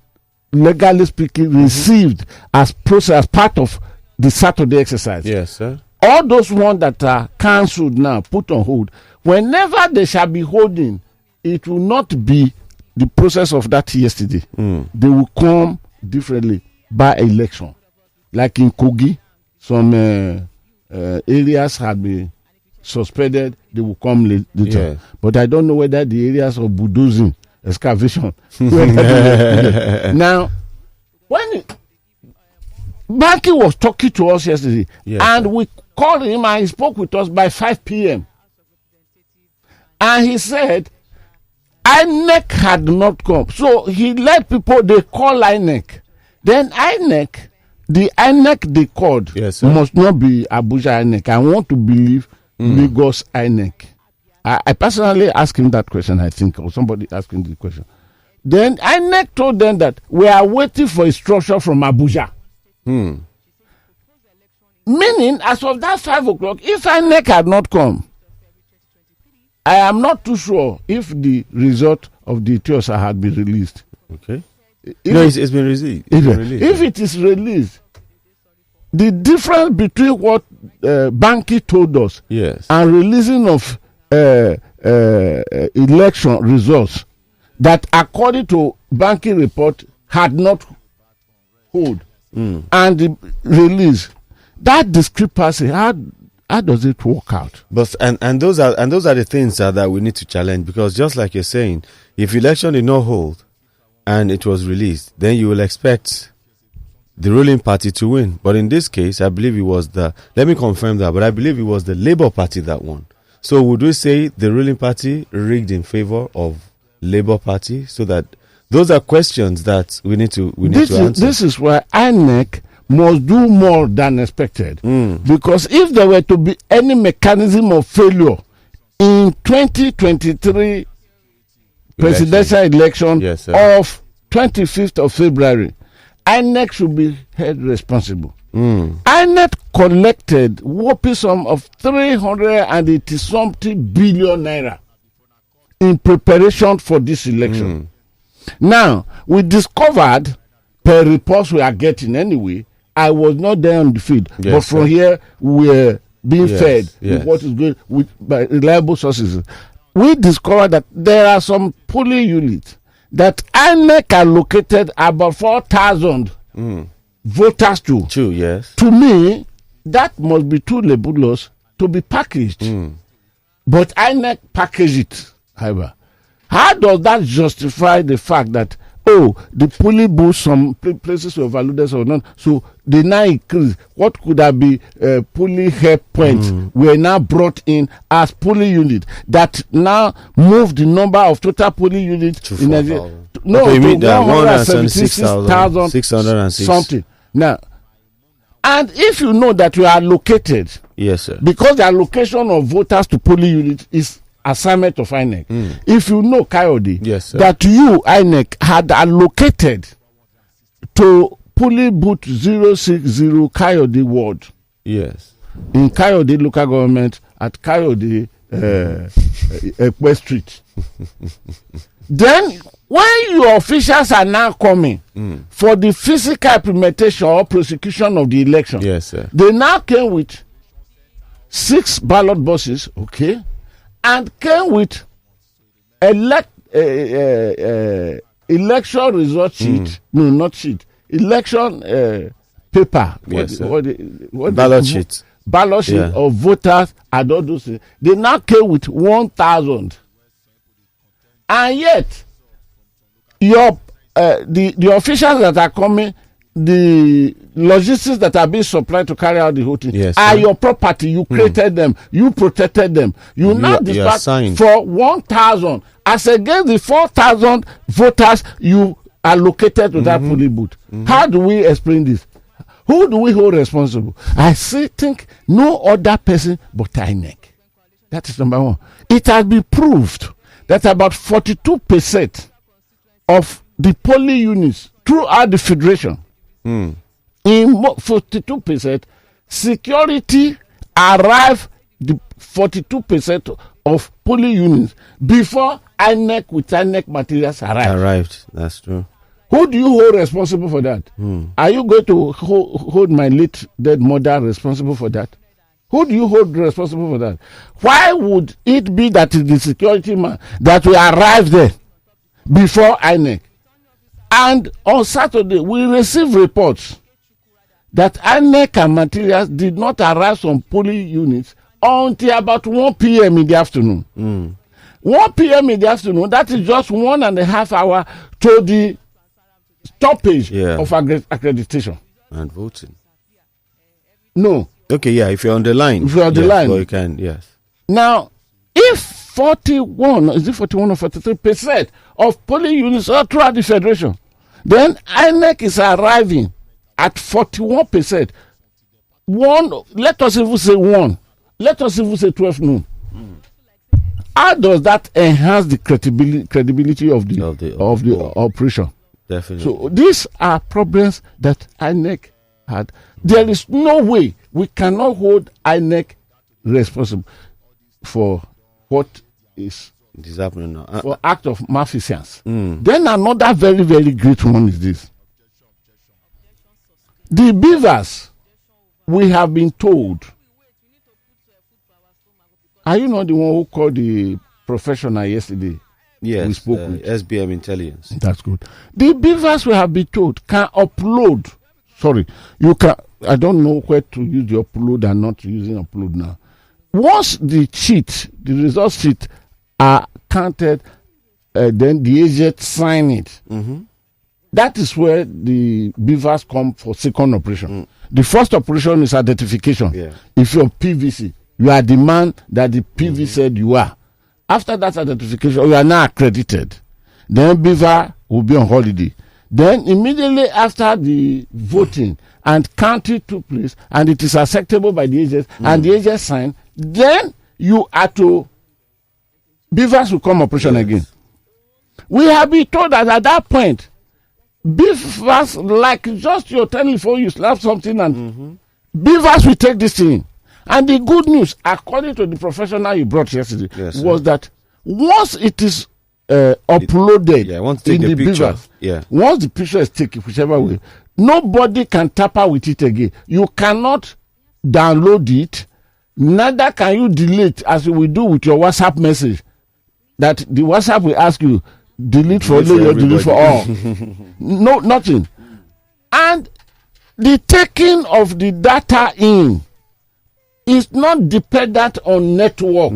legally speaking, received as process as part of the Saturday exercise. Yes, sir. All those ones that are cancelled now, put on hold, whenever they shall be holding, it will not be the process of that yesterday. They will come differently by election. Like in Kogi, some areas had been suspended, they will come later. Yeah. But I don't know whether the areas of bulldozing, excavation. Now, when Banky was talking to us yesterday, and we called him and he spoke with us by 5 p.m. And he said, INEC had not come. So he let people, they call INEC. Then INEC, the INEC they called must not be Abuja INEC. I want to believe Lagos INEC. I personally asked him that question, I think, or somebody asked him the question. Then INEC told them that we are waiting for instruction from Abuja. Meaning, as of that 5 o'clock, if INEC had not come, I am not too sure if the result of the Ethiopia had been released. Okay. It's been released. If it is released, the difference between what Banky told us and releasing of election results that, according to Banky report, had not hold and the release, that discrepancy, how does it work out? But and those are the things that we need to challenge, because just like you're saying, if election did not hold and it was released, then you will expect the ruling party to win. But in this case, I believe it was let me confirm that, but I believe it was the Labour Party that won. So would we say the ruling party rigged in favor of Labour Party, so that those are questions that we need to answer. This is why INEC must do more than expected. Because if there were to be any mechanism of failure in 2023 presidential election of 25th of February, INEC should be held responsible. INEC collected whopping sum of 380-something billion naira in preparation for this election. Now, we discovered, per reports we are getting anyway, I was not there on the field, but from here we're being fed with what is going by reliable sources. We discovered that there are some polling units that INEC allocated about 4,000 voters to. True, yes. To me, that must be too laborious to be packaged. But INEC packaged it, however. How does that justify the fact that, the polling booths, some places were valued or not, so they now increase? What could have been polling help points were now brought in as polling unit that now move the number of total polling units to in Nigeria. No, okay, to 176,606 something. Now, and if you know that you are allocated, yes, sir, because the allocation of voters to polling units is assignment of INEC. If you know, Kayode, yes, that you, INEC, had allocated to polling booth 060 Kayode ward. Yes. In Kayode local government at Kayode Ekwe Street. Then, when your officials are now coming for the physical implementation or prosecution of the election, yes, sir, they now came with 6 ballot boxes, okay, and came with election result sheet. No, not sheet. Election paper. Yes, ballot sheet. Ballot sheet of voters and all those things. They now came with 1,000. And yet, your the officials that are coming, the logistics that are being supplied to carry out the whole thing, are your property. You created them. You protected them. You now dispatch for 1,000 as against the 4,000 voters you allocated to that polling booth. How do we explain this? Who do we hold responsible? I think no other person but INEC. That is number one. It has been proved that about 42% of the polling units throughout the federation, in 42%, security arrived the 42% of polling units before INEC with INEC materials arrived. That's true. Who do you hold responsible for that? Are you going to hold my late dead mother responsible for that? Who do you hold responsible for that? Why would it be that the security man that will arrive there before INEC? And on Saturday, we received reports that INEC and materials did not arrive from polling units until about 1 p.m. in the afternoon. 1 p.m. in the afternoon, that is just 1.5 hours to the stoppage of accreditation. And voting. No. Okay, if you're on the line. If you're on the line. Well, you can, yes. Now, if 41 or 43% of polling units are throughout the federation, then INEC is arriving at 41%. Let us even say 1. Let us even say 12 noon. How does that enhance the credibility of the operation? Definitely. So these are problems that INEC had. There is no way we cannot hold INEC responsible for what is happening now. For act of malfeasance. Then another very, very great one is this. The beavers, we have been told. Are you not the one who called the professional yesterday? Yes, we spoke with SBM Intelligence. That's good. The beavers, we have been told, can upload. Sorry, you can. I don't know where to use the upload and not using upload now. Once the result sheet are counted, then the agent sign it. That is where the beavers come for second operation. The first operation is identification. If you're PVC, you are the man that the PV said you are. After that identification, you are now accredited. Then Beaver will be on holiday. Then immediately after the voting and counting took place, and it is acceptable by the agents, and the agents sign, then you are to Beavers will come operation again. We have been told that at that point, Beavers, like just your telephone, you slap something and Beavers will take this thing. And the good news, according to the professional you brought yesterday, was that once it is uploaded once in the Beavers, once the picture is taken, whichever way, nobody can tamper with it again. You cannot download it, neither can you delete as we do with your WhatsApp message. That the WhatsApp will ask you, delete for only or delete for all. No, nothing. And the taking of the data in is not dependent on network,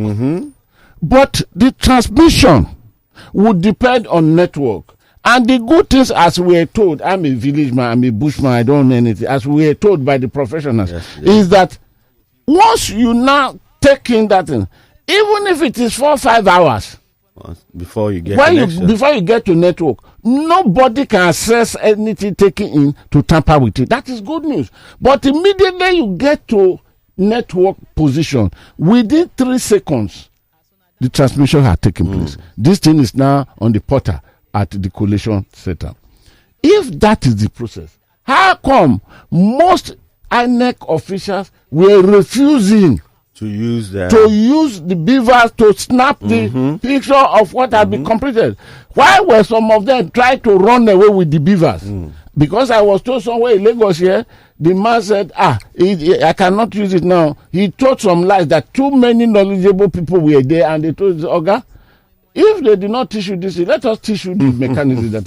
but the transmission would depend on network. And the good things, as we are told, I'm a village man, I'm a bushman, I don't know anything, as we are told by the professionals, is that once you now take in that thing, even if it is 4 or 5 hours, before you get before you get to network, nobody can access anything taken in to tamper with it. That is good news. But immediately you get to network position, within 3 seconds, the transmission has taken place. This thing is now on the portal at the collation setup. If that is the process, how come most INEC officials were refusing to use the Beavers to snap the picture of what had been completed? Why were some of them trying to run away with the Beavers? Because I was told somewhere in Lagos here, the man said, I cannot use it now. He told some lies that too many knowledgeable people were there, and they told the Oga, if they did not teach you this, let us teach you the mechanism that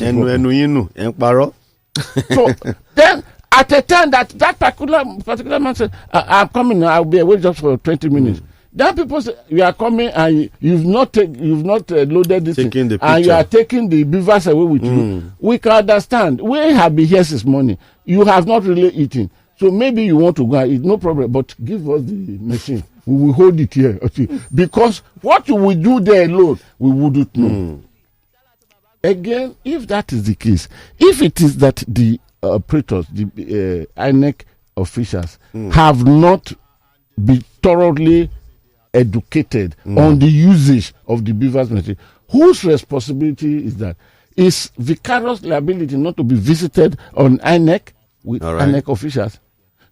So then at a time that particular man said, I'm coming now, I'll be away just for 20 minutes. Then people say, you are coming and you've not loaded this thing, and you are taking the Beavers away with you. We can understand. We have been here since morning. You have not really eaten. So maybe you want to go and eat, no problem, but give us the machine. We will hold it here. Okay? Because what you will do there alone, we wouldn't know. Again, if that is the case, if it is that the operators, the INEC officials have not been thoroughly educated on the usage of the Beavers machine, whose responsibility is that? Is vicarious liability not to be visited on INEC with INEC officials?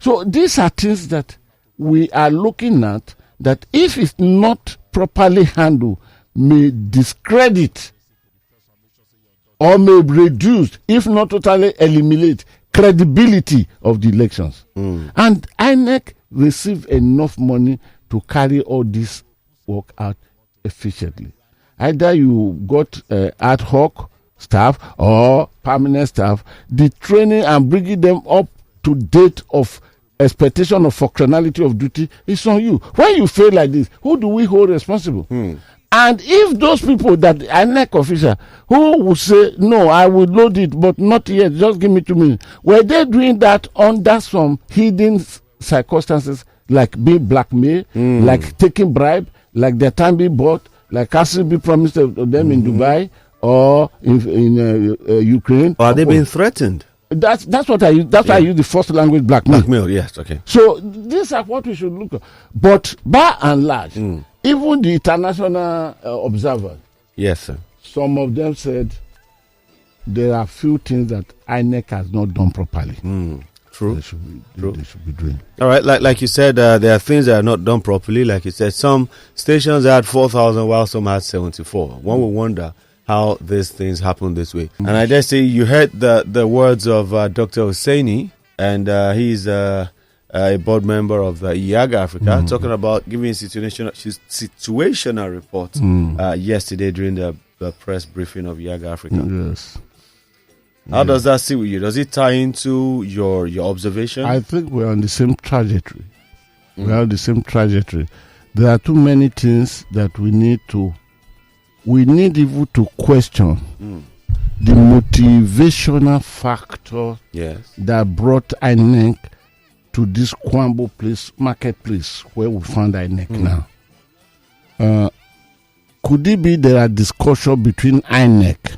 So these are things that we are looking at, that if it's not properly handled, may discredit or may reduce, if not totally eliminate, credibility of the elections. And INEC receive enough money to carry all this work out efficiently. Either you got ad hoc staff or permanent staff, the training and bringing them up to date of expectation of functionality of duty is on you. When you fail like this, who do we hold responsible? And if those people that INEC official who will say, no, I will load it, but not yet, just give me 2 minutes, were they doing that under some hidden circumstances, like being blackmailed, like taking bribe, like their time being bought, like castle be promised to them in Dubai or in Ukraine? Or are they being threatened? That's what I use. That's why I use the first language, blackmail. Blackmail, yes, okay. So these are what we should look at. But by and large, even the international observers, yes, sir, some of them said there are few things that INEC has not done properly. True. They should be doing. All right, like you said, there are things that are not done properly. Like you said, some stations had 4,000 while some had 74. One will wonder how these things happen this way. And I dare say you heard the words of Dr. Hosseini, and he's a board member of the IAGA Africa, talking about giving situational report yesterday during the press briefing of IAGA Africa. Yes. How does that sit with you? Does it tie into your observation? I think we're on the same trajectory. We're on the same trajectory. There are too many things that we need even to question the motivational factor that brought INEC to this Kwambo place, marketplace, where we found INEC now. Could it be there are discussion between INEC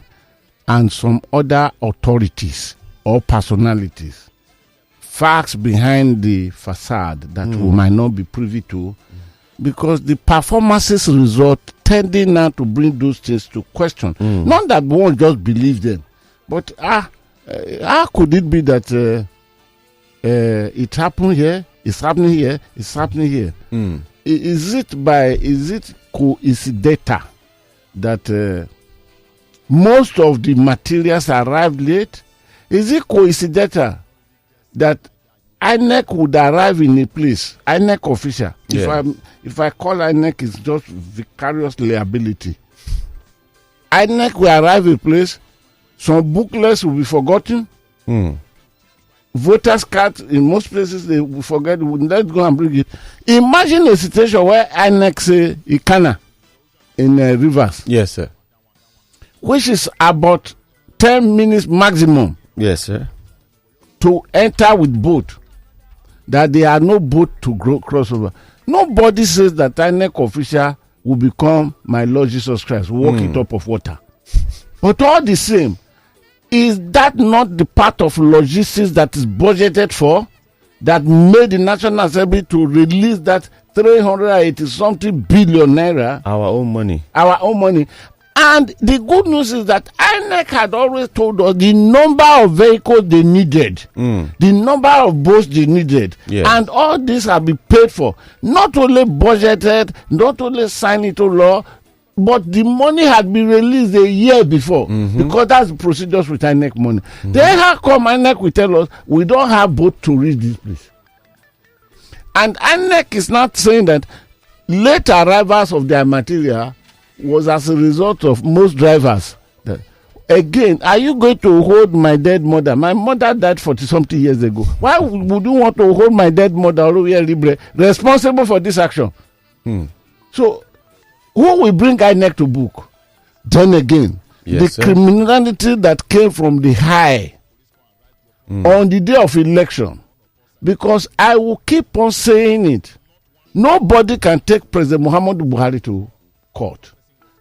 and some other authorities or personalities, facts behind the facade that we might not be privy to, because the performances result tending now to bring those things to question. Not that one just believes them, but how could it be that it happened here, it's happening here, it's happening here? Is it coincidental that most of the materials arrived late? Is it coincidental that INEC would arrive in a place, INEC official? Yeah. If I call INEC, it's just vicarious liability. INEC will arrive a place, some booklets will be forgotten. Voters' cards in most places they will forget. Let's go and bring it. Imagine a situation where INEC say Ikana in Rivers. Yes, sir. Which is about 10 minutes maximum. Yes, sir. To enter with boat. That there are no boat to cross over. Nobody says that INEC official will become my Lord Jesus Christ, walk it up of water. But all the same, is that not the part of logistics that is budgeted for, that made the National Assembly to release that 380-something billion naira? Our own money. Our own money. And the good news is that INEC had always told us the number of vehicles they needed, the number of boats they needed, and all this have been paid for. Not only budgeted, not only signed into law, but the money had been released a year before, because that's the procedures with INEC money. Then how come INEC will tell us we don't have boat to reach this place? And INEC is not saying that late arrivals of their material was as a result of most drivers. Again, are you going to hold my dead mother? My mother died 40-something years ago. Why would you want to hold my dead mother responsible for this action? So, who will bring INEC to book? Then again, the criminality that came from the high on the day of election, because I will keep on saying it, nobody can take President Muhammadu Buhari to court.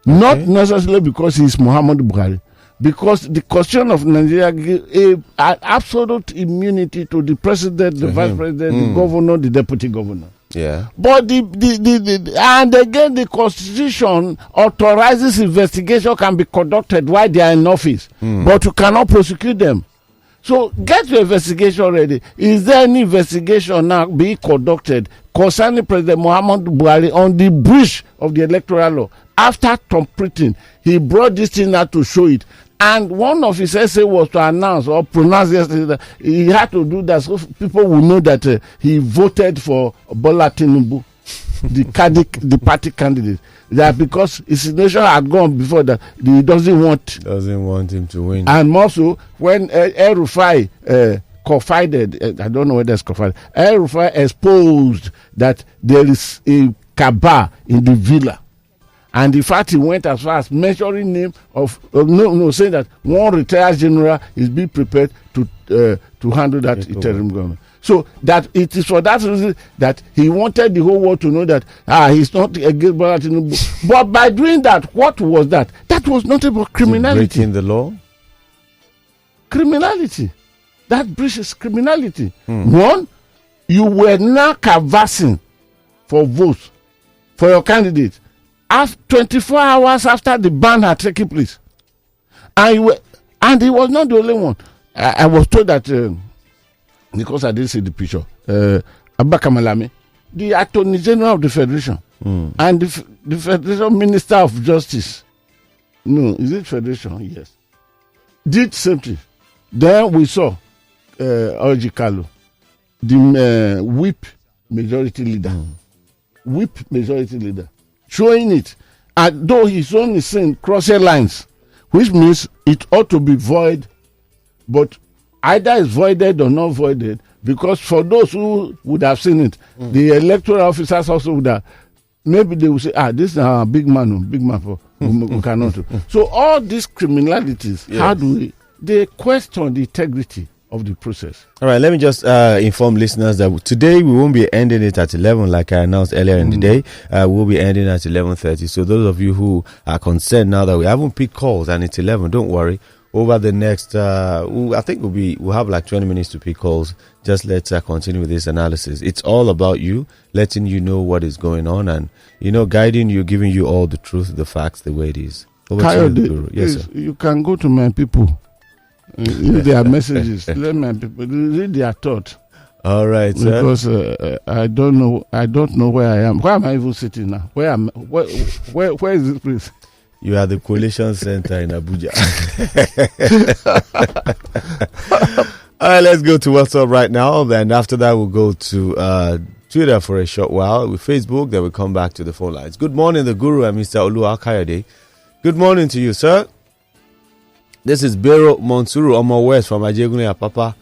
Not necessarily because he is Muhammadu Buhari, because the Constitution of Nigeria gives absolute immunity to the president, the vice president, the governor, the deputy governor. Yeah. But and again, the Constitution authorizes investigation can be conducted while they are in office, but you cannot prosecute them. So get your investigation ready. Is there any investigation now being conducted concerning President Muhammadu Buhari on the breach of the electoral law? After trumpeting, he brought this thing out to show it. And one of his essays was to announce or pronounce yesterday that he had to do that so people will know that he voted for Bola Tinubu, the party candidate. That because his nation had gone before that, he doesn't want him to win. And also, when El Rufai confided, I don't know whether it's confided, El Rufai exposed that there is a cabal in the villa. And in fact, he went as far as mentioning name of saying that one retired general is being prepared to handle that interim government. So that it is for that reason that he wanted the whole world to know that he's not against Bola Tinubu. But by doing that, what was that? That was not about criminality. Breaking the law? Criminality. That breach is criminality. One, you were now canvassing for votes for your candidate. 24 hours after the ban had taken place, and he was not the only one. I was told that because I didn't see the picture, Abba Malami, the Attorney General of the Federation, and the Federation Minister of Justice, no, is it Federation? Yes, did same thing. Then we saw Oji Kalu, the whip majority leader, showing it, and though he's only saying crossing lines, which means it ought to be void, but either it's voided or not voided, because for those who would have seen it, the electoral officers also would have, maybe they will say, this is a big man for we cannot do. So all these criminalities, how do they question the integrity of the process? All right, let me just inform listeners that today we won't be ending it at 11 like I announced earlier in the day. We'll be ending at 11:30. So those of you who are concerned now that we haven't picked calls and it's 11, don't worry. over the next, I think we'll have like 20 minutes to pick calls. Just let's continue with this analysis. It's all about you, letting you know what is going on and, guiding you, giving you all the truth, the facts, the way it is. Over to you, the Guru. Yes, sir. You can go to my people, read their messages, let my people read their thought. All right, sir. Because I don't know where I am. Where am I even sitting now? Where is this place? You are the Coalition Center in Abuja. All right, let's go to WhatsApp right now. Then after that, we'll go to Twitter for a short while. With Facebook, then we'll come back to the phone lines. Good morning, the Guru and Mr. Oluwakayode. Good morning to you, sir. This is Bero Monsuru Omo West from Ajegunle Apapa.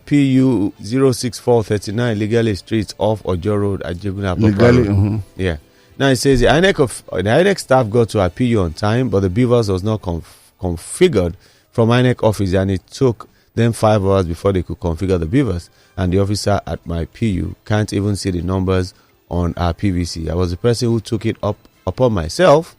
PU 06439 Legally Street off Ojo Road, Ajegunle Apapa. Legally, Yeah. Now it says the INEC staff got to our PU on time, but the beavers was not configured from INEC office, and it took them 5 hours before they could configure the beavers. And the officer at my PU can't even see the numbers on our PVC. I was the person who took it upon myself,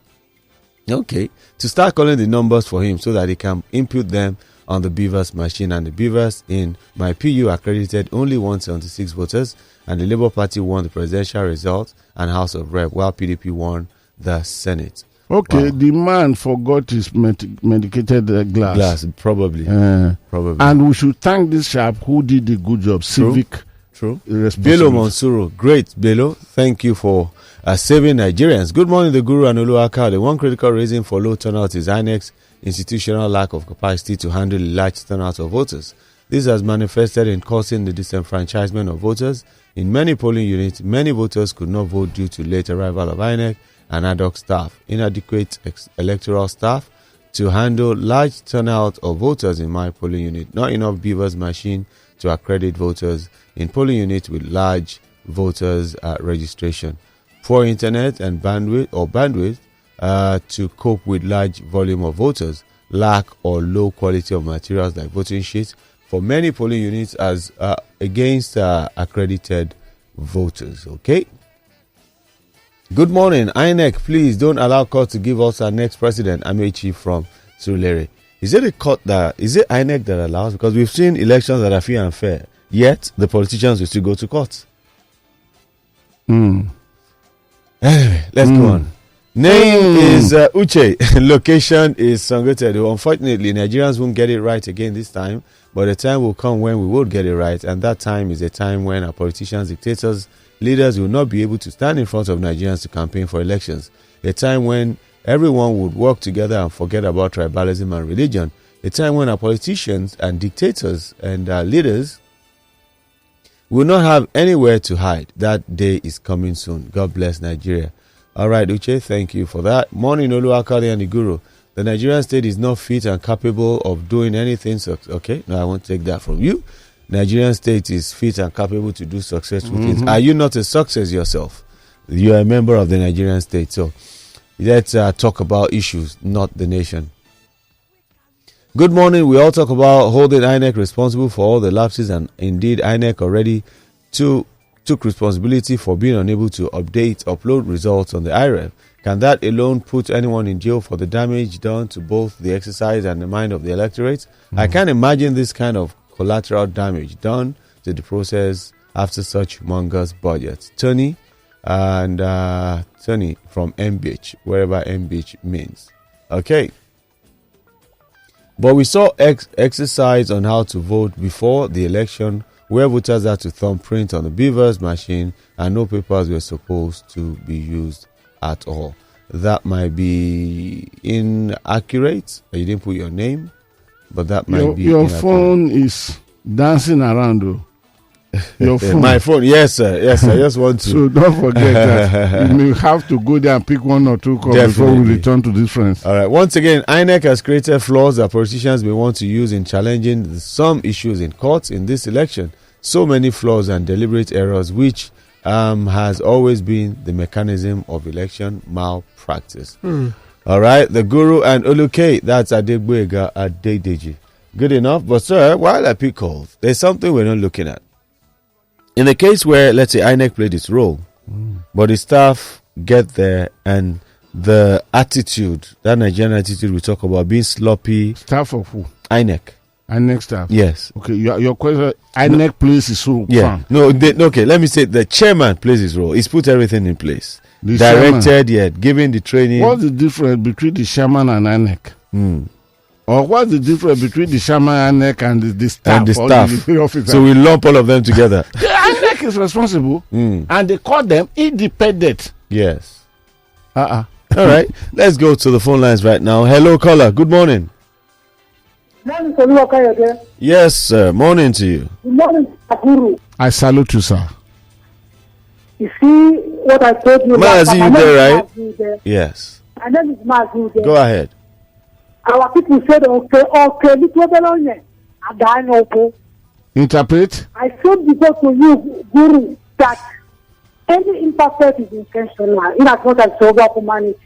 to start calling the numbers for him so that he can input them on the beavers machine. And the beavers in my PU accredited only 176 voters, and the Labour Party won the presidential result and House of Rep, while PDP won the Senate. Okay, Wow. The man forgot his medicated glass. Probably. Probably. And we should thank this chap who did a good job. Civic True. responsibility. Belo Monsuru, great Belo. Thank you for saving Nigerians. Good morning, the Guru and Oluwakayode. The one critical reason for low turnout is INEC's institutional lack of capacity to handle a large turnout of voters. This has manifested in causing the disenfranchisement of voters. In many polling units, many voters could not vote due to late arrival of INEC and ad hoc staff, inadequate electoral staff to handle large turnout of voters in my polling unit, not enough beavers machine to accredit voters in polling units with large voters registration, poor internet and bandwidth to cope with large volume of voters, lack or low quality of materials like voting sheets for many polling units as against accredited voters. Okay. Good morning, INEC. Please don't allow court to give us our next president, Amechi from Surulere. Is it INEC that allows? Because we've seen elections that are fair and fair, yet the politicians will still go to court. Anyway, let's go on. Name is Uche. Location is Sangote. Unfortunately, Nigerians won't get it right again this time, but the time will come when we will get it right, and that time is a time when our politicians, dictators, leaders will not be able to stand in front of Nigerians to campaign for elections. A time when everyone would work together and forget about tribalism and religion. A time when our politicians and dictators and leaders will not have anywhere to hide. That day is coming soon. God bless Nigeria. All right, Uche, thank you for that. Morning, Oluwakayode and the Guru. The Nigerian state is not fit and capable of doing anything. Okay, no, I won't take that from you. Nigerian state is fit and capable to do successful things. Are you not a success yourself? You are a member of the Nigerian state. So let's talk about issues, not the nation. Good morning. We all talk about holding INEC responsible for all the lapses, and indeed INEC already took responsibility for being unable to upload results on the IREV. Can that alone put anyone in jail for the damage done to both the exercise and the mind of the electorate? I can't imagine this kind of collateral damage done to the process after such humongous budgets. Tony from MBH, wherever MBH means. Okay. But we saw exercise on how to vote before the election, where voters had to thumbprint on the beavers machine and no papers were supposed to be used at all. That might be inaccurate. You didn't put your name, but that might be your phone is dancing around though. Your phone. My phone, yes sir, I just want to. So don't forget that. You may have to go there and pick one or two calls before we return to this friends. All right, once again, INEC has created flaws that politicians may want to use in challenging some issues in courts in this election. So many flaws and deliberate errors, which has always been the mechanism of election malpractice. All right, the Guru and Oluke, that's Adegbega Adedeji. Good enough, but sir, while I pick calls, there's something we're not looking at. In the case where, let's say, INEC played its role, but the staff get there and the attitude, that Nigerian attitude we talk about, being sloppy. Staff of who? INEC. INEC staff. Yes. Okay, your question, INEC plays his role. Yeah. No, okay, let me say the chairman plays his role. He's put everything in place. The Directed, chairman, giving the training. What's the difference between the chairman and INEC? Or what's the difference between the chairman, INEC, and the staff? And the staff. The so we lump all of them together. The INEC is responsible, and they call them independent. Yes. All right. Let's go to the phone lines right now. Hello, caller. Good morning. Morning, Oluwakayode. Yes, sir. Morning to you. Good morning, Guru. I salute you, sir. You see what I told you? Mazi, you there, right? Yes. My name is Mazi. Go ahead. Our people said, okay, Interpret. I said before to you, Guru, that any imperfect is intentional, in as much as over humanity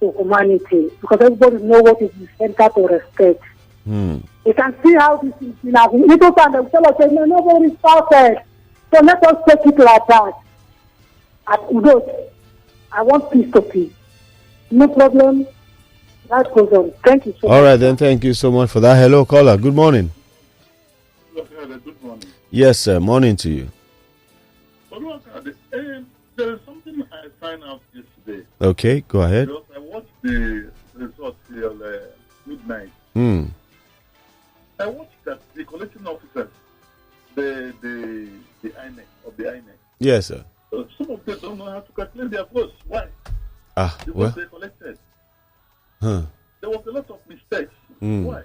to humanity, because everybody knows what is the center to respect. You can see how this is in our little time. They tell us, no, nobody is perfect. So let us take it like that. At Udo, I want peace to peace. No problem. That goes on. Thank you so much. All right, then. Thank you so much for that. Hello, caller. Good morning. Good morning. Yes, sir. Morning to you. There is something I signed out yesterday. Okay, go ahead. Because I watched the results till midnight. I watched that the collection officers, the INEC of the INEC. Yes, sir. Some of them don't know how to calculate their votes. Why? Well. Because they collected. There was a lot of mistakes. Why?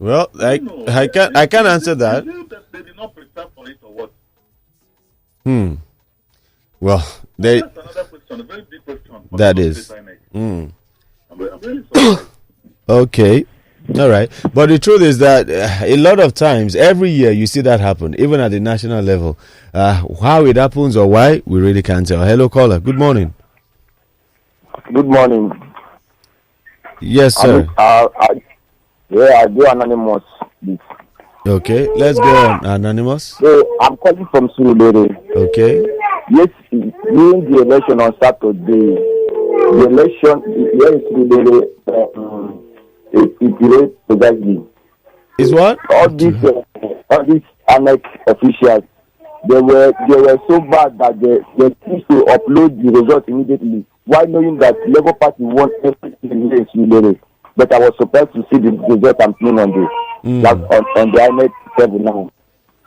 Well, I can't answer that. That they did not prepare for it or what? Well, that's another question, a very big question. That is. I'm really sorry. Okay. All right. But the truth is that a lot of times, every year, you see that happen, even at the national level. How it happens or why, we really can't tell. Hello, caller. Good morning. Good morning. Yes, sir. I do anonymous. Please. Okay. Let's go on, Anonymous. So, I'm calling from Surulere. Okay. Yes, during the election on Saturday, the election here in Surulere, it precisely. Is what? All these INEC officials, they were so bad that they used to upload the result immediately. While knowing that Labour Party won everything here in Surulere, but I was surprised to see the result I'm seeing on the INEC table now.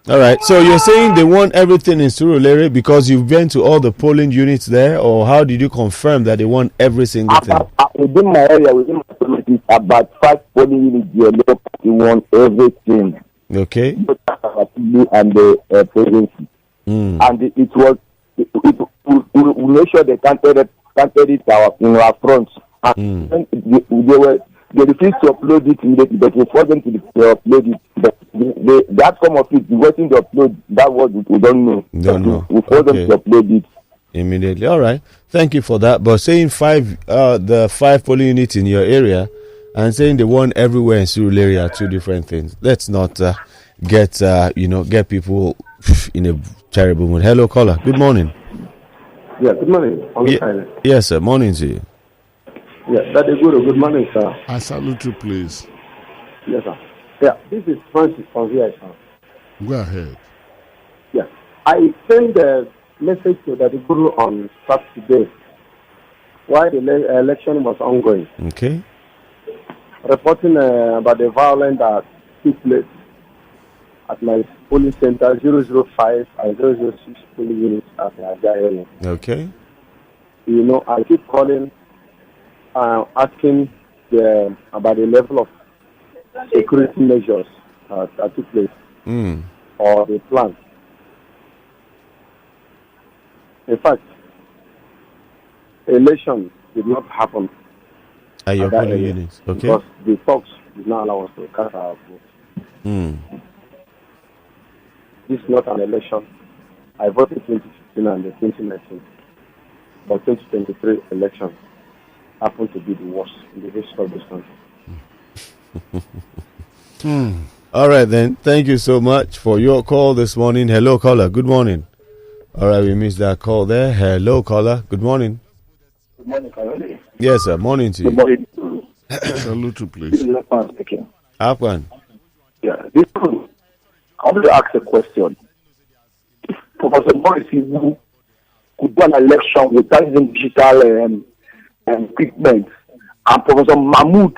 All right. So you're saying they won everything in Surulere because you've been to all the polling units there, or how did you confirm that they won every single thing? Within my area, within my community, about 5 polling units, the Labour Party won everything. Okay. And the presidency. And it was we made sure they counted it in our front. And they refused to upload it immediately, but we forced them to upload it. But the outcome of it, the waiting to upload, that was we don't know. We forced them to upload it immediately. All right. Thank you for that. But saying the 5 polling units in your area and saying they won everywhere in Surulere are 2 different things. Let's not get people in a terrible mood. Hello, caller. Good morning. Yeah, good morning. Yes, sir. Morning to you. Yeah, that's a good morning, sir. I salute you, please. Yes, sir. Yeah, this is Francis from here, sir. Go ahead. Yeah, I sent a message to the Guru on Saturday while the election was ongoing. Okay. Reporting about the violence that took place at my polling center 005 and 006 polling units at the Aja area. Okay. I keep calling, asking about the level of security measures that took place or the plan. In fact, election did not happen at your polling units. Okay. Because the folks did not allow us to cast our vote. This is not an election. I voted in 2015 and 2019. But 2023 election happened to be the worst in the history of this country. All right, then. Thank you so much for your call this morning. Hello, caller. Good morning. All right, we missed that call there. Hello, caller. Good morning. Good morning, Kayode. Yes, sir. Morning to you. Good morning. Salute to This please. is Afan speaking. Afwan. Yeah, this one, I want to ask a question. If Professor Morrissey who could do an election without using digital equipment, and Professor Mahmoud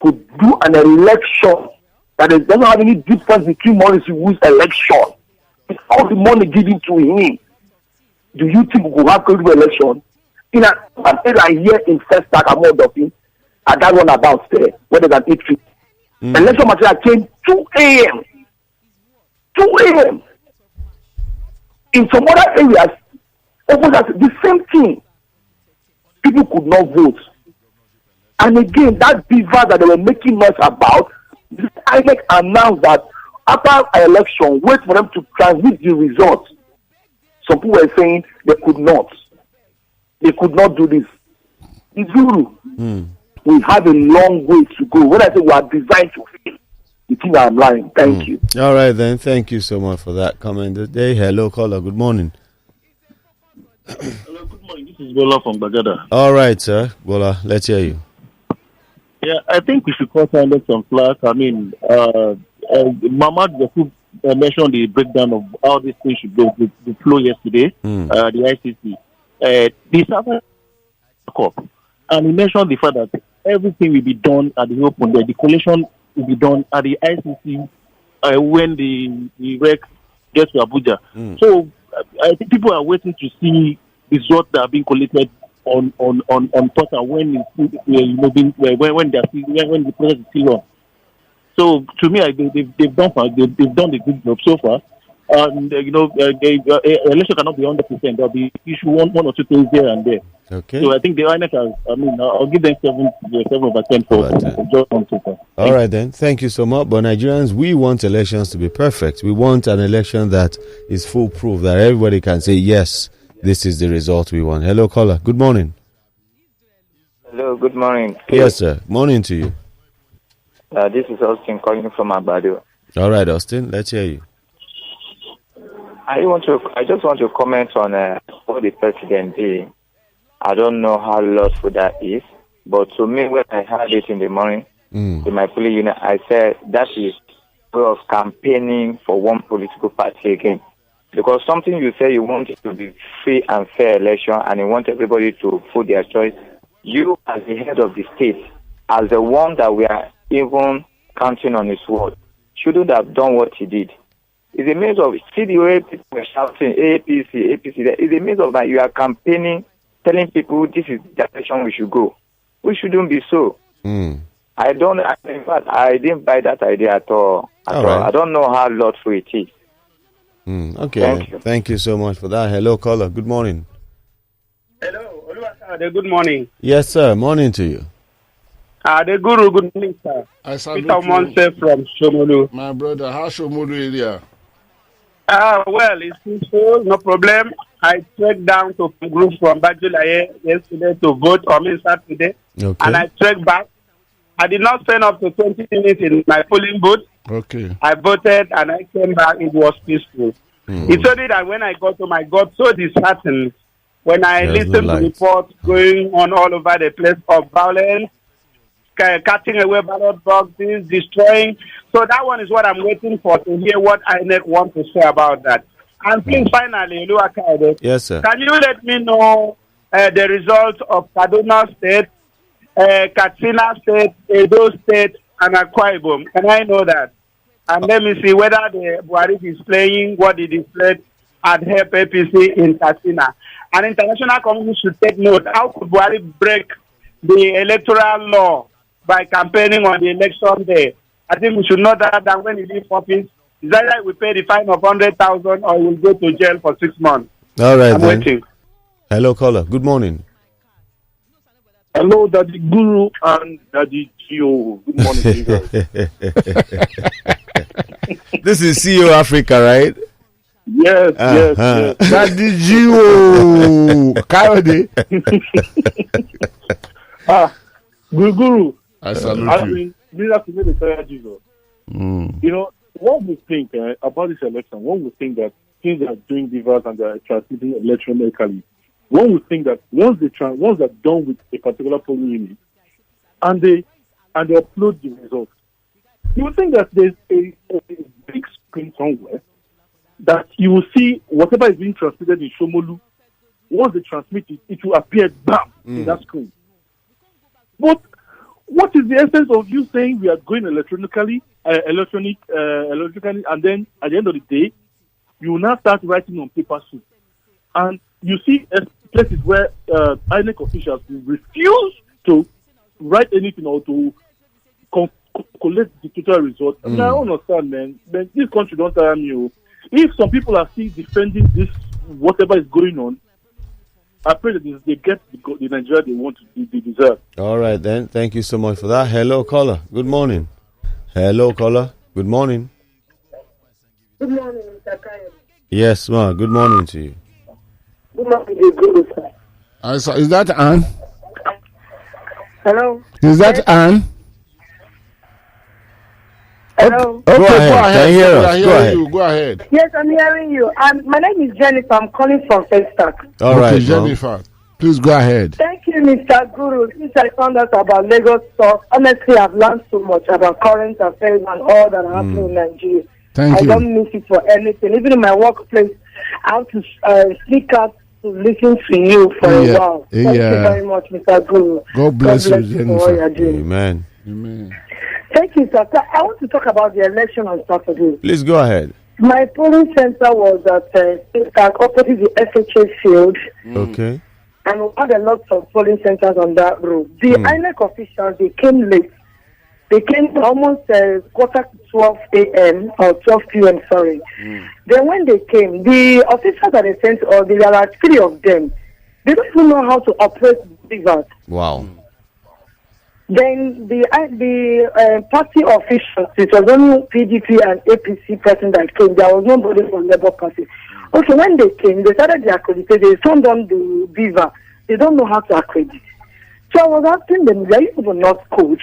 could do an election that doesn't have any difference between Morrissey whose election, with all the money given to him, do you think we could have credible election? In an area here in First Stack, among of him, and that one about there, where there's an eatery. Election material came 2 a.m. 2 a.m. In some other areas, almost the same thing. People could not vote. And again, that beaver that they were making noise about, the INEC announced that after an election, wait for them to transmit the results. Some people were saying they could not. They could not do this. It's Guru. We have a long way to go. When I say we are designed to fail, you think I'm lying. Thank you. All right, then. Thank you so much for that comment today. Hello, caller. Good morning. Hello, good morning. This is Bola from Bagada. All right, sir. Bola, let's hear you. Yeah, I think we should call silence on flag. I mean, Mamad Yaku mentioned the breakdown of how this thing should go, the flow yesterday, the ICC. The Southern Cup, and he mentioned the fact that everything will be done at the open there. The collation will be done at the ICC when the wreck gets to Abuja. So I think people are waiting to see results that are being collected on portal when when the process is still on. So to me, they've done fine. They've done a good job so far. And election cannot be 100%. There'll be issue one or two things here and there. Okay. So I think the INEC has. I mean, I'll give them 7 over 10 for job on so far. All right, then. Thank you so much. But Nigerians, we want elections to be perfect. We want an election that is foolproof, that everybody can say, yes, this is the result we want. Hello, caller. Good morning. Hello, good morning. Yes, sir. Morning to you. This is Austin calling from Abado. All right, Austin. Let's hear you. I just want to comment on what the president did. I don't know how lawful that is, but to me, when I heard it in the morning, in my polling unit, I said that is way of campaigning for one political party again. Because something you say you want it to be free and fair election, and you want everybody to vote their choice. You, as the head of the state, as the one that we are even counting on his word, shouldn't have done what he did. It's a means of, see the way people were shouting, APC. It's a means of that you are campaigning, telling people this is the direction we should go. We shouldn't be so. In fact, I didn't buy that idea at all. Right. I don't know how lawful it is. Okay. Thank you so much for that. Hello, caller. Good morning. Hello, Oluwakayode. Good morning. Yes, sir. Morning to you. The Guru. Good morning, sir. I salute Peter you. Monse from Shomolu. My brother, how Shomolu area? Well, it's peaceful, no problem. I trekked down to group from Bajulaye yesterday to vote on Saturday, and I trekked back. I did not spend up to 20 minutes in my polling booth. Okay. I voted and I came back. It was peaceful. It's only that when I got home, I got so disheartened when I listened to reports going on all over the place of violence, cutting away ballot boxes, destroying. So that one is what I'm waiting for, to hear what INEC want to say about that. And please, finally, Oluwakayode, yes, sir. Can you let me know the results of Kaduna State, Katsina State, Edo State, and Akwa Ibom? Can I know that? And let me see whether the Buhari is playing what he displayed at HEP APC in Katsina. And international community should take note. How could Buhari break the electoral law by campaigning on the election day? I think we should know that when he leaves office, is either we pay the fine of 100,000 or he will go to jail for 6 months. All right, I'm then. waiting. Hello, caller. Good morning. Hello, Daddy Guru and Daddy Gio. Good morning to you guys. This is CEO Africa, right? Yes, yes. Daddy Gio. Kayode. Guru. I salute you. mean, this has to be the prayer Jesus. You know, what we think about this election, when we think that things are doing diverse and they are transmitting electronically, one would think that once they're done with a particular polling unit and they upload the results, you would think that there's a big screen somewhere that you will see whatever is being transmitted in Shomolu. Once they transmit it, it will appear bam in that screen. But what is the essence of you saying we are going electronically, and then at the end of the day, you will now start writing on paper soup? And you see places where INEC officials will refuse to write anything or to collect the total result. I mean, I don't understand, man. This country don't tire me. If some people are still defending this, whatever is going on, I pray that they get the Nigeria they want, they deserve. All right, then. Thank you so much for that. Hello, caller. Good morning. Hello, caller. Good morning. Good morning, Mr. Kayan. Yes, ma. Good morning to you. Good morning, Guru, sir. Is that Anne? Hello? Is that Anne? Hello? Okay, Go ahead. Can you hear us? Go ahead. Go ahead. Yes, I'm hearing you. My name is Jennifer. I'm calling from Facebook. All right, Jennifer. Please go ahead. Thank you, Mr. Guru. Since I found out about Lagos stuff, honestly, I've learned so much about current affairs and all that are happening in Nigeria. Thank you. I don't miss it for anything. Even in my workplace, I have to sneak out to listen to you for a while. Thank you very much, Mr. Guru. God bless you, Jennifer. For what you're doing. Amen. Amen. Thank you, sir. So I want to talk about the election on Saturday. Please go ahead. My polling center was at opposite the FHA field. Okay. And we had a lot of polling centers on that road. The INEC officials, they came late. They came almost quarter to 12 a.m. or 12 p.m., sorry. Then when they came, the officers that they sent, or there are 3 of them, they don't even know how to operate the Wow. Then the party officials, it was only PDP and APC person that came. There was nobody from Labour Party. Okay, when they came, they started the accreditation. They turned on the beaver. They don't know how to accredit. So I was asking them, they are even not coached.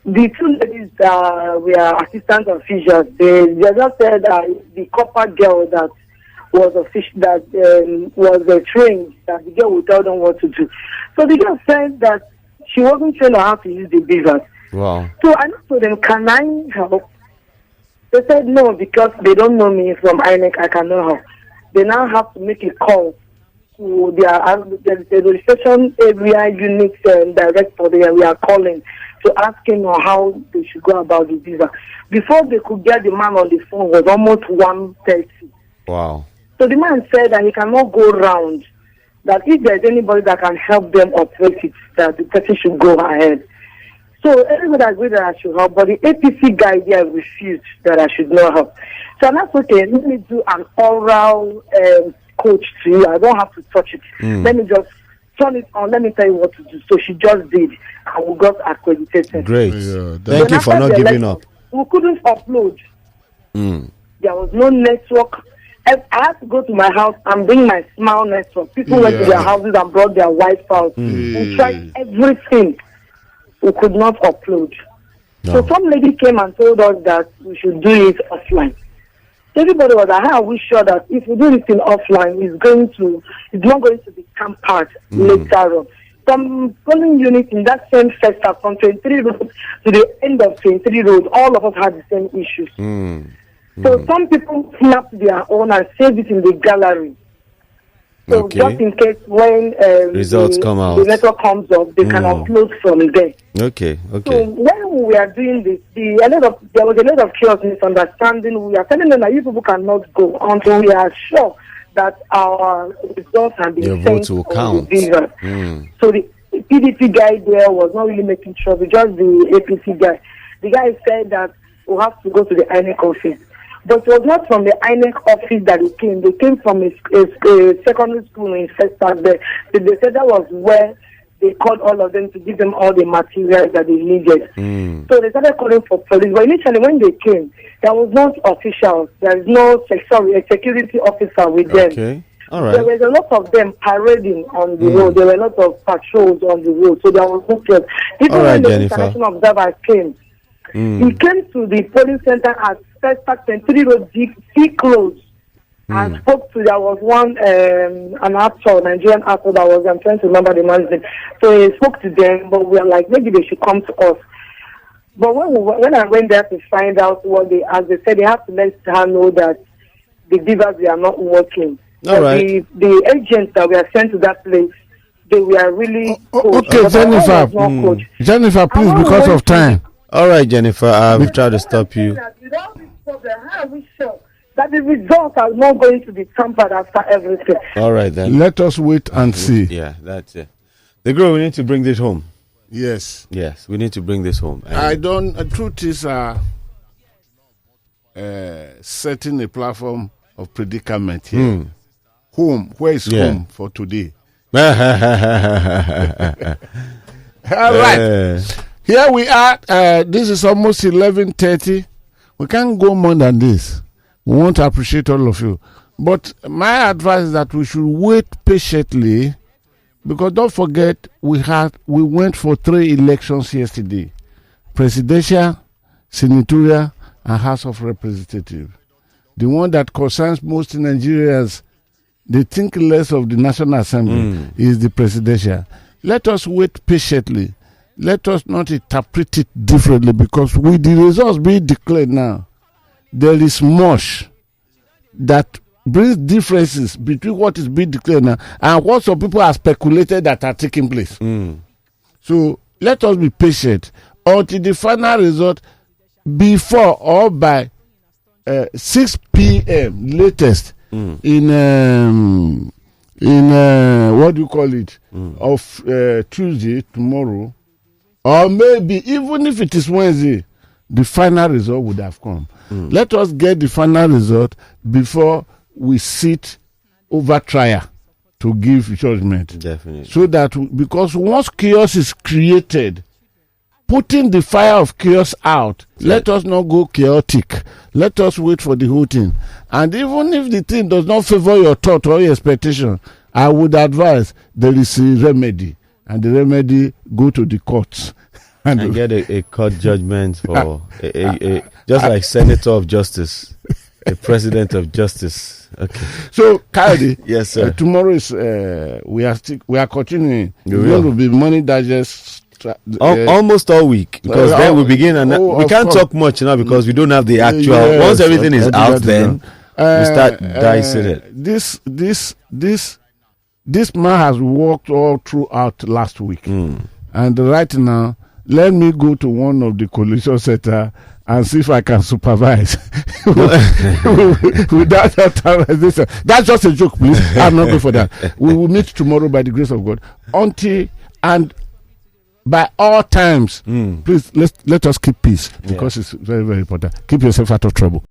The 2 ladies were assistant officials. They just said the copper girl that was was trained, that the girl would tell them what to do. So the girl said that she wasn't trained on how to use the beavers. Wow. So I told them, can I help? They said no, because they don't know me from INEC, I cannot help. They now have to make a call to the registration area unit director. We are calling to ask him how they should go about the visa. Before they could get the man on the phone, was almost 1:30. Wow. So the man said that he cannot go round, that if there's anybody that can help them operate it, that the person should go ahead. So everybody agreed that I should help, but the APC guy there refused that I should not help. So I'm not okay, let me do an oral coach to you. I don't have to touch it. Let me just turn it on. Let me tell you what to do. So she just did, and we got accredited. Great. Thank you for not giving up. We couldn't upload. There was no network. I had to go to my house and bring my Smile network. People went to their houses and brought their Wi-Fi. We tried everything. We could not upload. No. So some lady came and told us that we should do it offline. Everybody was like, how are we sure that if we do it in offline, it's not going to be tampered later on? Some polling units in that same sector, from 23 road to the end of 23 road, all of us had the same issues. So some people snapped their own and saved it in the gallery. So just in case when results come out, the network comes up, they can upload from there. Okay. So when we are doing this, there was a lot of chaos, misunderstanding. We are telling them that you people cannot go until we are sure that our results have been your votes will count. So the PDP guy there was not really making trouble, just the APC guy. The guy said that we have to go to the INEC office. But it was not from the INEC office that it came. They came from a secondary school in Festac there. So they said that was where they called all of them to give them all the materials that they needed. So they started calling for police. But initially when they came, there was not officials. There is no a security officer with them. Okay. All right. There was a lot of them parading on the road. There were a lot of patrols on the road. So there was no chaos. Even when the international observers came, he came to the polling center at Festac 23 Road, deep close. And spoke to, there was one, an actor, Nigerian actor that was, I'm trying to remember the man's name. So he spoke to them, but we were like, maybe they should come to us. But when I went there to find out what they asked, they said they have to let her know that the divas, they are not working. All right. The agents that were sent to that place, they were really coached. Okay, Jennifer. Jennifer, please, because of time. All right, Jennifer, I've tried to stop you. Without this problem, how are we sure that the results are not going to be tampered after everything? All right, then. Let us wait and see. Yeah, that's it. The Guru, we need to bring this home. Yes. Yes, we need to bring this home. The truth is, setting a platform of predicament here. Home, where is home for today? All right. Here we are. This is almost 11:30. We can't go more than this. We want to appreciate all of you. But my advice is that we should wait patiently, because don't forget, we went for 3 elections yesterday: presidential, senatorial, and House of Representatives. The one that concerns most Nigerians, they think less of the National Assembly, is the presidential. Let us wait patiently. Let us not interpret it differently, because with the results being declared now, there is much that brings differences between what is being declared now and what some people have speculated that are taking place. So let us be patient until the final result, before or by 6 p.m. latest in what do you call it, of Tuesday, tomorrow, or maybe even if it is Wednesday, the final result would have come. Let us get the final result before we sit over trial to give judgment. Definitely. So that, because once chaos is created, putting the fire of chaos out, let us not go chaotic. Let us wait for the whole thing. And even if the thing does not favor your thought or your expectation, I would advise there is a remedy. And the remedy, go to the courts. And get a court judgment for just like Senator of Justice, a President of Justice. Okay. So, Kayode, yes, sir. Tomorrow is we are continuing. It's going to be Money Digest. Almost all week, because then we begin, and we can't talk much now because we don't have the actual. Once everything is out, then we start dicing it. This man has worked all throughout last week, and right now, let me go to one of the coalition center and see if I can supervise without authorization. That's just a joke, please. I'm not going for that. We will meet tomorrow by the grace of God. Until and by all times, please let us keep peace, because it's very, very important. Keep yourself out of trouble.